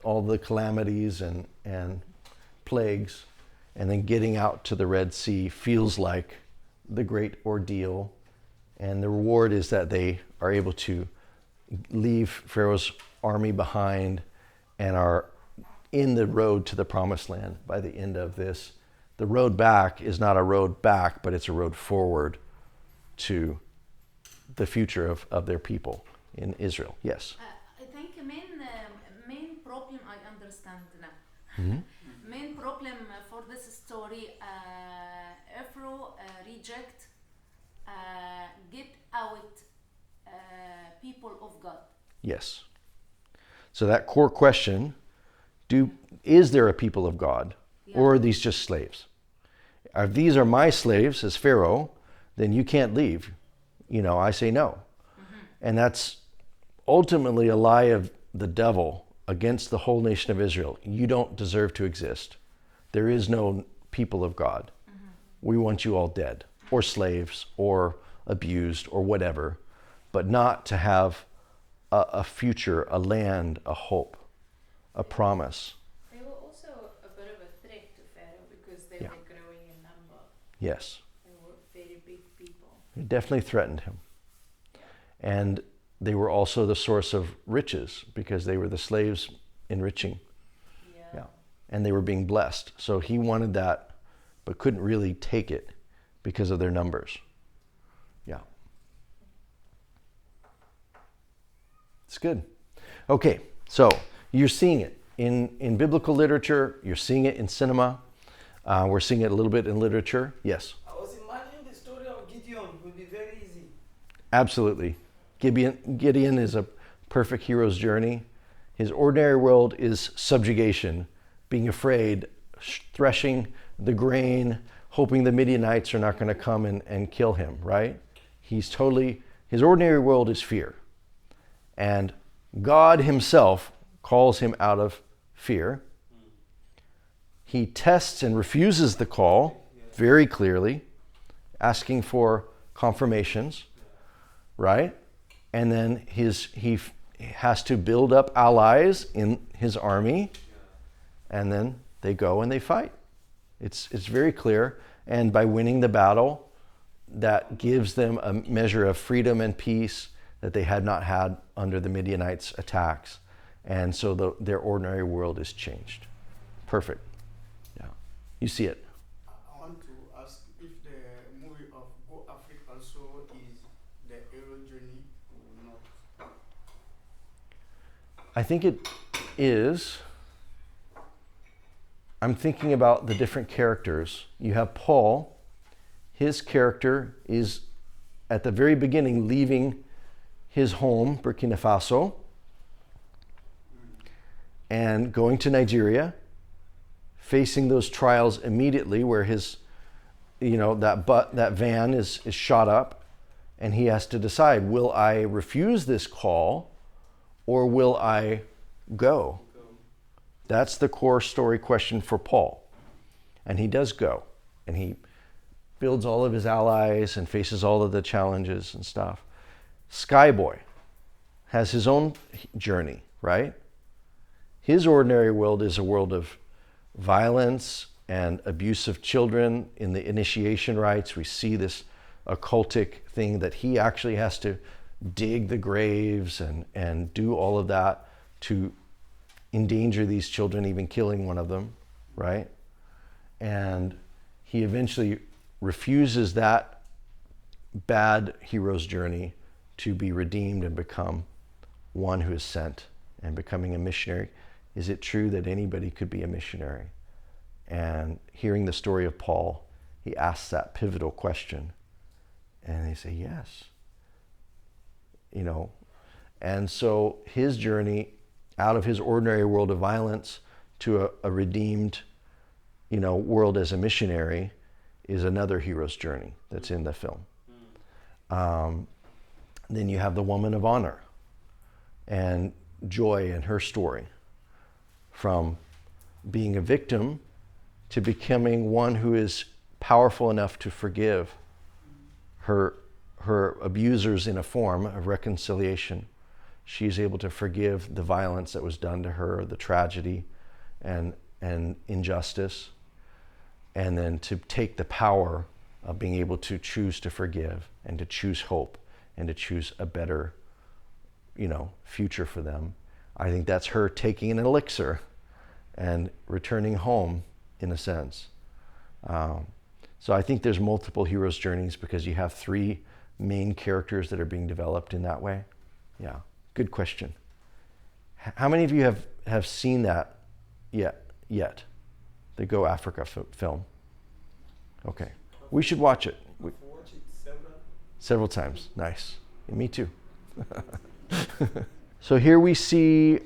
all the calamities and plagues, and then getting out to the Red Sea feels like the great ordeal. And the reward is that they are able to leave Pharaoh's army behind and are in the road to the promised land by the end of this. The road back is not a road back, but it's a road forward to the future of their people in Israel. Yes? I think main problem I understand now. Mm-hmm. Main problem for this story Pharaoh reject, get out people of God. Yes. So that core question, is there a people of God, or are these just slaves? If these are my slaves as Pharaoh, then you can't leave. I say no. And that's ultimately a lie of the devil against the whole nation of Israel. You don't deserve to exist. There is no people of God. We want you all dead, or slaves, or abused, or whatever, but not to have a future, a land, a hope, a promise. They were also a bit of a threat to Pharaoh because they were growing in number. Yes. They were very big people. They definitely threatened him. And they were also the source of riches because they were the slaves enriching. Yeah. And they were being blessed. So he wanted that, but couldn't really take it because of their numbers. Yeah. It's good. Okay, so you're seeing it in biblical literature. You're seeing it in cinema. We're seeing it a little bit in literature. Yes? I was imagining the story of Gideon would be very easy. Absolutely. Gideon is a perfect hero's journey. His ordinary world is subjugation, being afraid, threshing the grain, hoping the Midianites are not going to come and kill him, right? His ordinary world is fear. And God himself calls him out of fear. He tests and refuses the call very clearly, asking for confirmations, right? And then he has to build up allies in his army, and then they go and they fight. It's very clear. And by winning the battle, that gives them a measure of freedom and peace that they had not had under the Midianites' attacks. And so their ordinary world is changed. Perfect. Yeah. You see it. I want to ask if the movie of Go Africa also is the hero journey or not. I think it is. I'm thinking about the different characters. You have Paul. His character is at the very beginning leaving his home, Burkina Faso, and going to Nigeria, facing those trials immediately where that van is shot up, and he has to decide, will I refuse this call or will I go? That's the core story question for Paul. And he does go, and he builds all of his allies and faces all of the challenges and stuff. Skyboy has his own journey, right? His ordinary world is a world of violence and abuse of children in the initiation rites. We see this occultic thing that he actually has to dig the graves and do all of that to endanger these children, even killing one of them, right? And he eventually refuses that bad hero's journey to be redeemed and become one who is sent and becoming a missionary. Is it true that anybody could be a missionary? And hearing the story of Paul, he asks that pivotal question, and they say yes. And so his journey out of his ordinary world of violence to a redeemed, world as a missionary is another hero's journey that's in the film. Then you have the woman of honor and Joy and her story, from being a victim to becoming one who is powerful enough to forgive her abusers in a form of reconciliation. She's able to forgive the violence that was done to her, the tragedy and injustice, and then to take the power of being able to choose to forgive and to choose hope and to choose a better, future for them. I think that's her taking an elixir and returning home, in a sense. So I think there's multiple heroes' journeys because you have three main characters that are being developed in that way. Yeah, good question. How many of you have seen that yet? The Go Africa film? Okay. We should watch it. I've watched it Several times. Nice. Yeah, me too. So here we see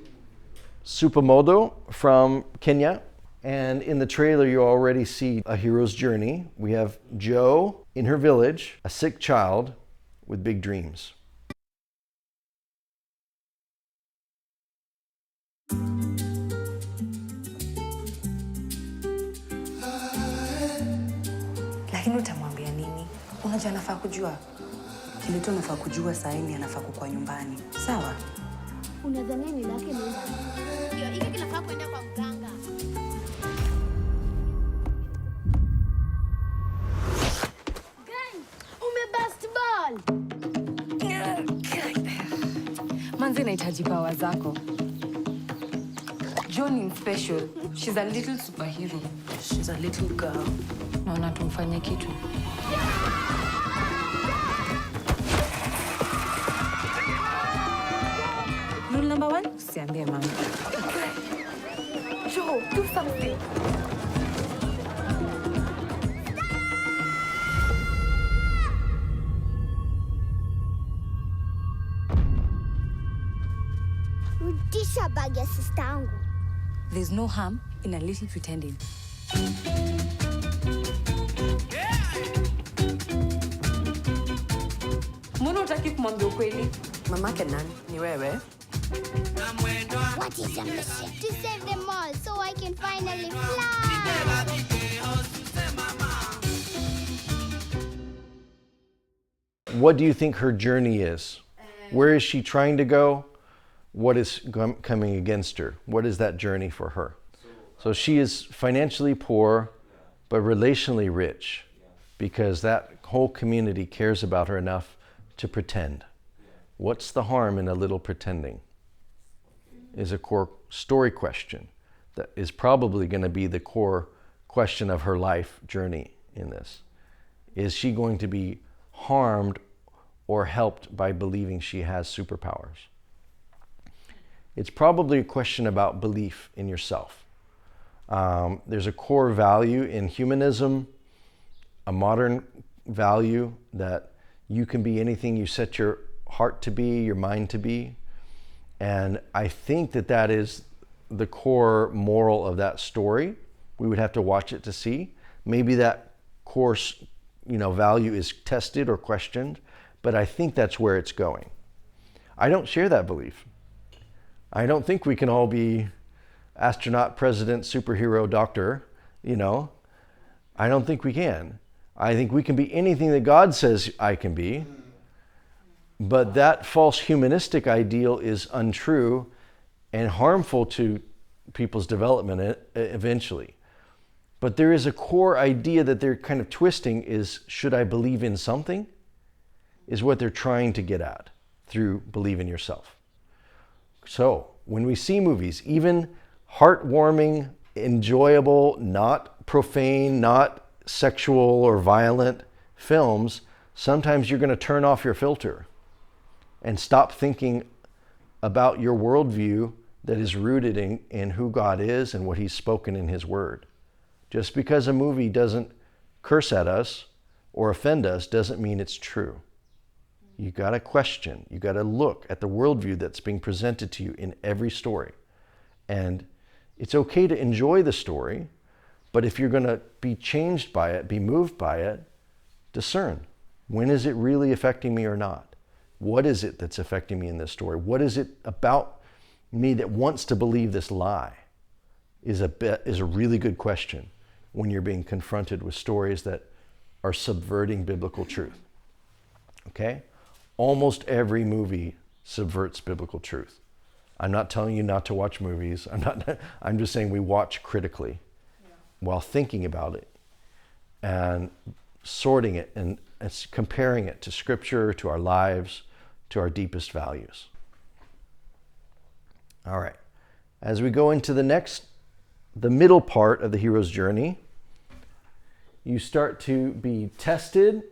Supermodo from Kenya. And in the trailer, you already see a hero's journey. We have Joe in her village, a sick child with big dreams. Lakini utamwambia nini? Unajua anafaa kujua. Kile tu anafaa kujua saa hii anafaa kuwa nyumbani. Sawa? Unadhania ni lake nini? Ndio, hiki kinafaa kwenda kwa mganga. Gang, umebust ball. Manzi inahitaji power zako. John is special. She's a little superhero. She's a little girl. Naona tumfanye kitu. Rule number 1, usiambie mama. Joe, do something. Rudisha bag ya sister yangu. There's no harm in a little pretending. Mbona hutaki kumwambia ukweli? Mamake nani? Ni wewe? What is your mission? To save them all so I can finally fly. What do you think her journey is? Where is she trying to go? What is coming against her? What is that journey for her? So she is financially poor, but relationally rich, because that whole community cares about her enough to pretend. What's the harm in a little pretending? Is a core story question that is probably going to be the core question of her life journey in this. Is she going to be harmed or helped by believing she has superpowers? It's probably a question about belief in yourself. There's a core value in humanism, a modern value that you can be anything you set your heart to be, your mind to be. And I think that that is the core moral of that story. We would have to watch it to see. Maybe that core, value is tested or questioned, but I think that's where it's going. I don't share that belief. I don't think we can all be astronaut, president, superhero, doctor, I don't think we can. I think we can be anything that God says I can be. But that false humanistic ideal is untrue and harmful to people's development eventually. But there is a core idea that they're kind of twisting is, should I believe in something? Is what they're trying to get at through believe in yourself. So when we see movies, even heartwarming, enjoyable, not profane, not sexual or violent films, sometimes you're going to turn off your filter and stop thinking about your worldview that is rooted in who God is and what He's spoken in His Word. Just because a movie doesn't curse at us or offend us doesn't mean it's true. You got to question, you got to look at the worldview that's being presented to you in every story. And it's okay to enjoy the story, but if you're going to be changed by it, be moved by it, discern. When is it really affecting me or not? What is it that's affecting me in this story? What is it about me that wants to believe this lie? Is a really good question when you're being confronted with stories that are subverting biblical truth. Okay? Almost every movie subverts biblical truth. I'm not telling you not to watch movies. I'm just saying we watch critically while thinking about it and sorting it and comparing it to Scripture, to our lives, to our deepest values. All right. As we go into the middle part of the hero's journey, you start to be tested,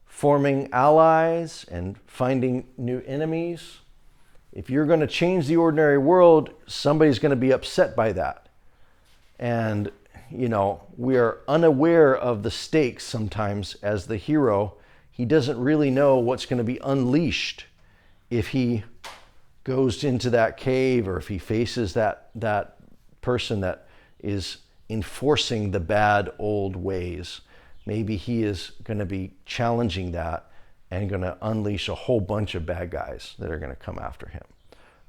forming allies and finding new enemies. If you're going to change the ordinary world, somebody's going to be upset by that. And we are unaware of the stakes sometimes as the hero. He doesn't really know what's going to be unleashed if he goes into that cave or if he faces that person that is enforcing the bad old ways. Maybe he is going to be challenging that and going to unleash a whole bunch of bad guys that are going to come after him.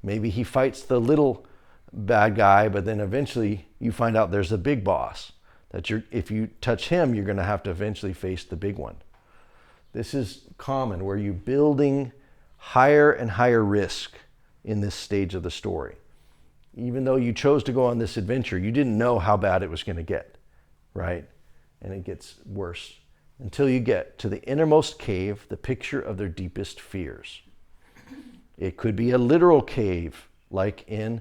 Maybe he fights the little bad guy, but then eventually you find out there's a big boss that if you touch him, you're going to have to eventually face the big one. This is common where you're building higher and higher risk in this stage of the story. Even though you chose to go on this adventure, you didn't know how bad it was going to get, right? And it gets worse until you get to the innermost cave, the picture of their deepest fears. It could be a literal cave, like in,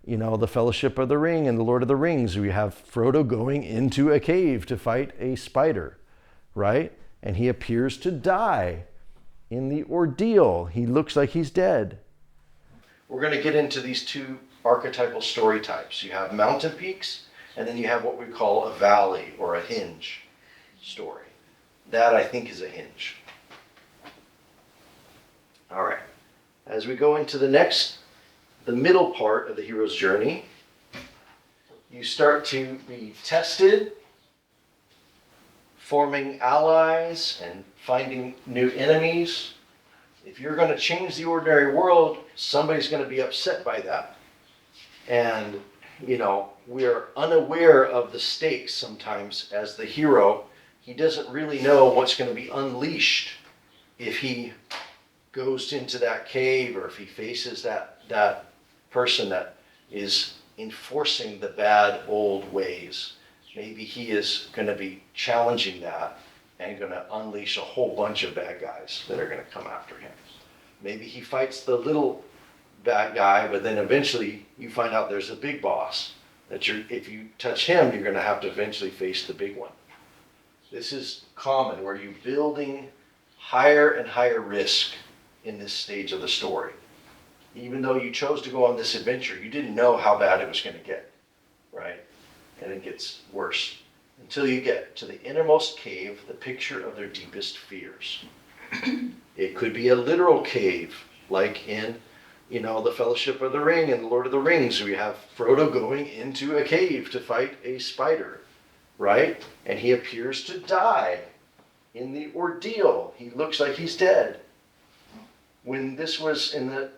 the Fellowship of the Ring and the Lord of the Rings, where you have Frodo going into a cave to fight a spider, right? And he appears to die in the ordeal. He looks like he's dead. We're going to get into these two archetypal story types. You have mountain peaks, and then you have what we call a valley or a hinge story. That, I think, is a hinge. All right. As we go into the middle part of the hero's journey, you start to be tested, forming allies and finding new enemies. If you're going to change the ordinary world, somebody's going to be upset by that. And, we are unaware of the stakes sometimes as the hero. He doesn't really know what's going to be unleashed if he goes into that cave or if he faces that person that is enforcing the bad old ways. Maybe he is going to be challenging that and going to unleash a whole bunch of bad guys that are going to come after him. Maybe he fights the little bad guy, but then eventually you find out there's a big boss that if you touch him, you're going to have to eventually face the big one. This is common where you're building higher and higher risk in this stage of the story. Even though you chose to go on this adventure, you didn't know how bad it was going to get, right? And it gets worse until you get to the innermost cave, the picture of their deepest fears. It could be a literal cave, like in, the Fellowship of the Ring and the Lord of the Rings, where you have Frodo going into a cave to fight a spider, right? And he appears to die in the ordeal. He looks like he's dead. When this was in the,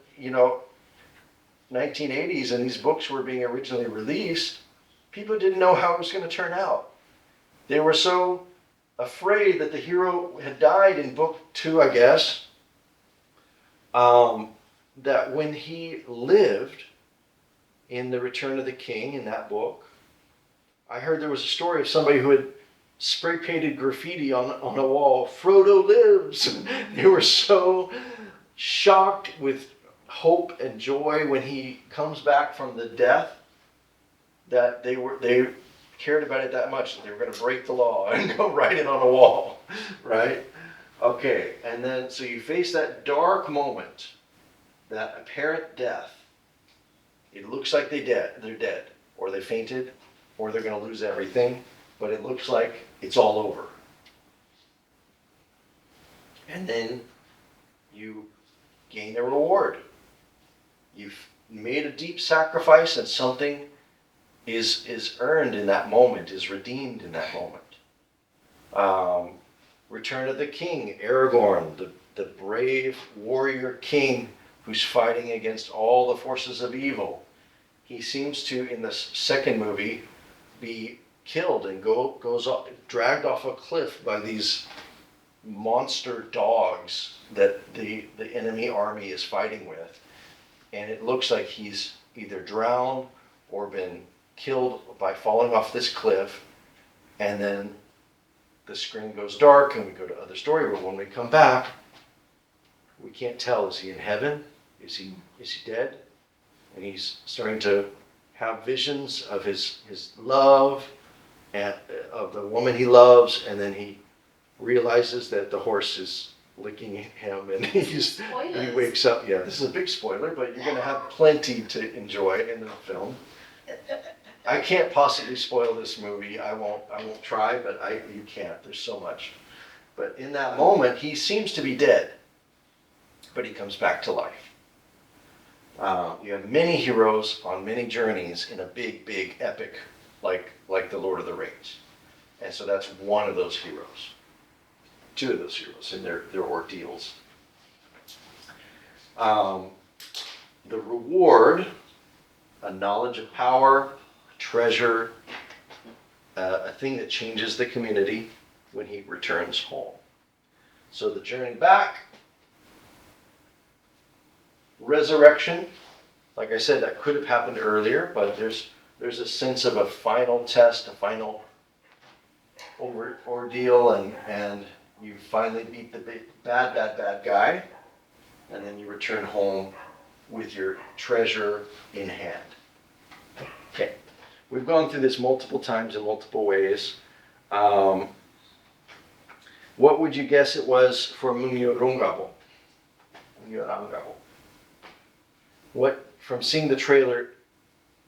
1980s and these books were being originally released, people didn't know how it was going to turn out. They were so afraid that the hero had died in book 2, I guess, that when he lived in The Return of the King, in that book, I heard there was a story of somebody who had spray painted graffiti on a wall, "Frodo lives." They were so shocked with hope and joy when he comes back from the death that they cared about it that much that they were going to break the law and go write it on a wall, right? Okay, and then so you face that dark moment, that apparent death. It looks like they're dead, or they fainted, or they're going to lose everything, but it looks like it's all over. And then you gain a reward. You've made a deep sacrifice, and something is earned in that moment, is redeemed in that moment. Return of the King, Aragorn, the brave warrior king who's fighting against all the forces of evil. He seems to, in the second movie, be killed and dragged off a cliff by these monster dogs that the enemy army is fighting with. And it looks like he's either drowned or been killed by falling off this cliff. And then the screen goes dark and we go to other story. But when we come back, we can't tell. Is he in heaven? Is he dead? And he's starting to have visions of his love and of the woman he loves. And then he realizes that the horse is licking him, and he wakes up. Yeah, this is a big spoiler, but you're going to have plenty to enjoy in the film. I can't possibly spoil this movie. I won't try, but you can't. There's so much. But in that moment, he seems to be dead, but he comes back to life. You have many heroes on many journeys in a big, big epic like the Lord of the Rings. And so that's one of those heroes. Two of those heroes in their ordeals. The reward, a knowledge of power, a treasure, a thing that changes the community when he returns home. So the journey back, resurrection, like I said, that could have happened earlier, but there's a sense of a final test, a final ordeal, and you finally beat the bad guy, and then you return home with your treasure in hand. Okay, we've gone through this multiple times in multiple ways. What would you guess it was for Munyorungabo? What, from seeing the trailer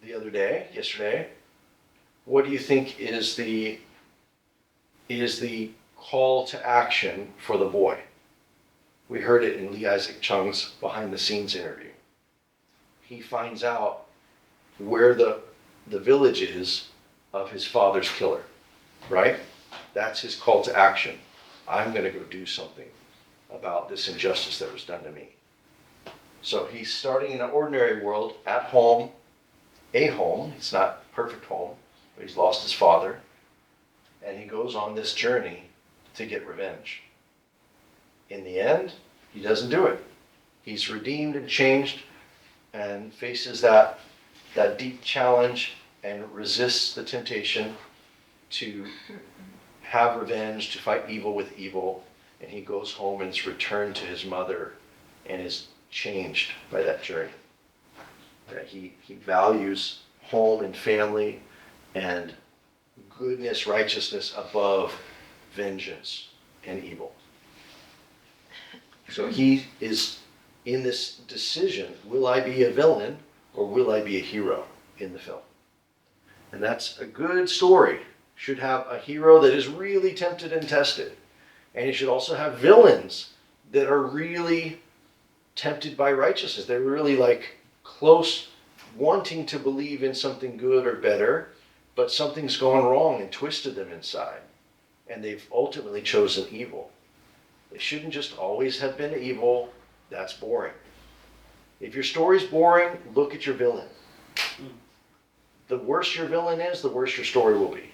yesterday, what do you think is the call to action for the boy? We heard it in Lee Isaac Chung's behind the scenes interview. He finds out where the village is of his father's killer, right? That's his call to action. I'm going to go do something about this injustice that was done to me. So he's starting in an ordinary world, at home, a home. It's not a perfect home, but he's lost his father. And he goes on this journey to get revenge. In the end, he doesn't do it. He's redeemed and changed and faces that deep challenge and resists the temptation to have revenge, to fight evil with evil. And he goes home and is returned to his mother and is changed by that journey. That he values home and family and goodness, righteousness above vengeance and evil. So he is in this decision, will I be a villain or will I be a hero in the film? And that's a good story. Should have a hero that is really tempted and tested. And it should also have villains that are really tempted by righteousness. They're really like close, wanting to believe in something good or better, but something's gone wrong and twisted them inside. And they've ultimately chosen evil. They shouldn't just always have been evil. That's boring. If your story's boring, look at your villain. The worse your villain is, the worse your story will be.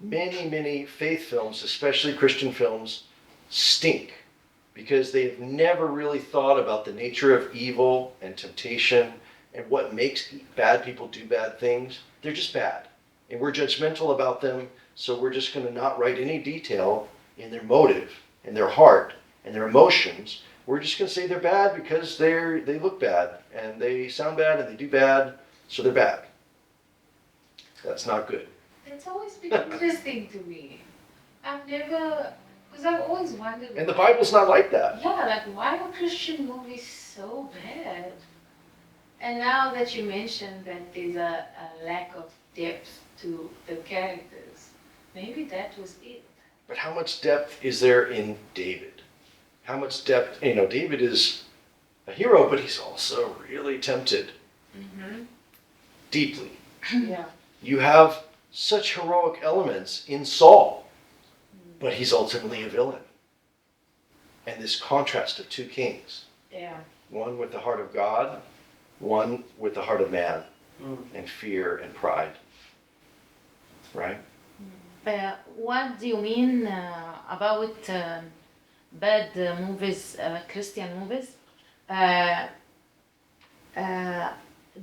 Many, many faith films, especially Christian films, stink because they've never really thought about the nature of evil and temptation and what makes bad people do bad things. They're just bad. And we're judgmental about them, so we're just going to not write any detail in their motive, in their heart, and their emotions. We're just going to say they're bad because they look bad, and they sound bad, and they do bad, so they're bad. That's not good. It's always been interesting to me. Because I've always wondered. And the Bible's not like that. Yeah, like why are Christian movies so bad? And now that you mentioned that there's a lack of depth to the characters, maybe that was it. But how much depth is there in David? How much depth, David is a hero, but he's also really tempted. Mm-hmm. Deeply. Yeah. You have such heroic elements in Saul, but he's ultimately a villain. And this contrast of two kings. Yeah. One with the heart of God, one with the heart of man, and fear and pride. Right? What do you mean about bad movies, Christian movies?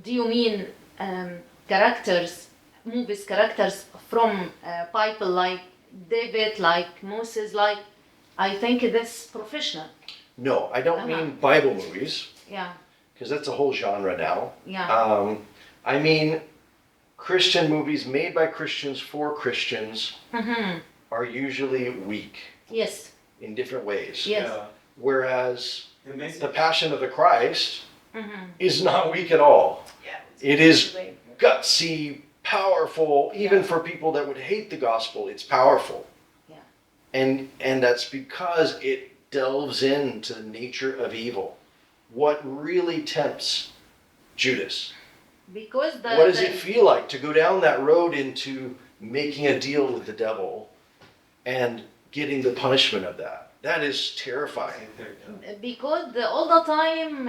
Do you mean characters from Bible like David, like Moses, like I think this professional? No, I don't mean Bible movies. Yeah. Because that's a whole genre now. Yeah. I mean Christian movies made by Christians for Christians are usually weak. Yes. In different ways. Yes. Whereas the Passion of the Christ is not weak at all. Yeah. It is gutsy, powerful. Even for people that would hate the gospel, it's powerful. Yeah. And that's because it delves into the nature of evil. What really tempts Judas? Because What does it feel like to go down that road into making a deal with the devil and getting the punishment of that? That is terrifying. Because all the time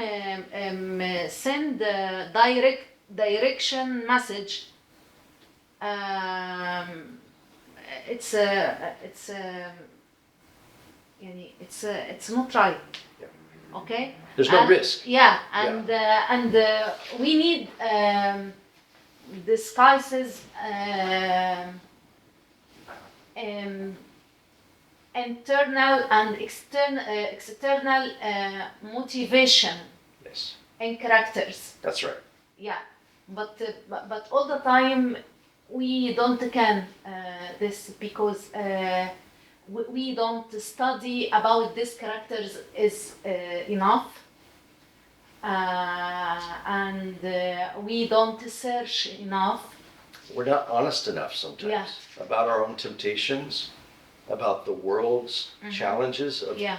send direction message. It's not right. Okay. There's no risk. Yeah, and we need disguises. Internal and external motivation Yes, in characters. that's right. Yeah, but all the time we don't can this because we don't study about these characters is enough, and we don't search enough. We're not honest enough sometimes Yeah. about our own temptations, about the world's challenges of, Yeah.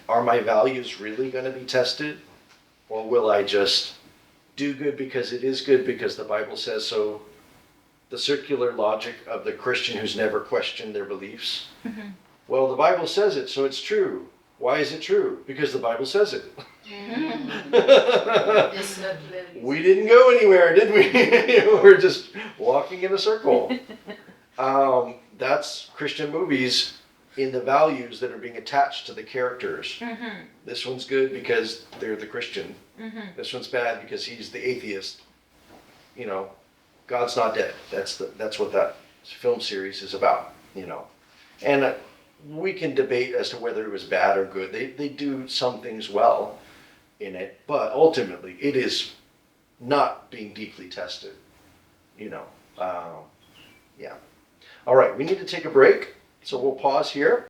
are my values really going to be tested? Or will I just do good because it is good because the Bible says so? The circular logic of the Christian who's never questioned their beliefs. Well, the Bible says it, so it's true. Why is it true? Because the Bible says it. We didn't go anywhere, did we? We're just walking in a circle. That's Christian movies in the values that are being attached to the characters. This one's good because they're the Christian. This one's bad because he's the atheist. You know, God's not dead. That's what that film series is about. You know, and we can debate as to whether it was bad or good. They do some things well in it, but ultimately it is not being deeply tested. You know, yeah. All right, we need to take a break, so we'll pause here.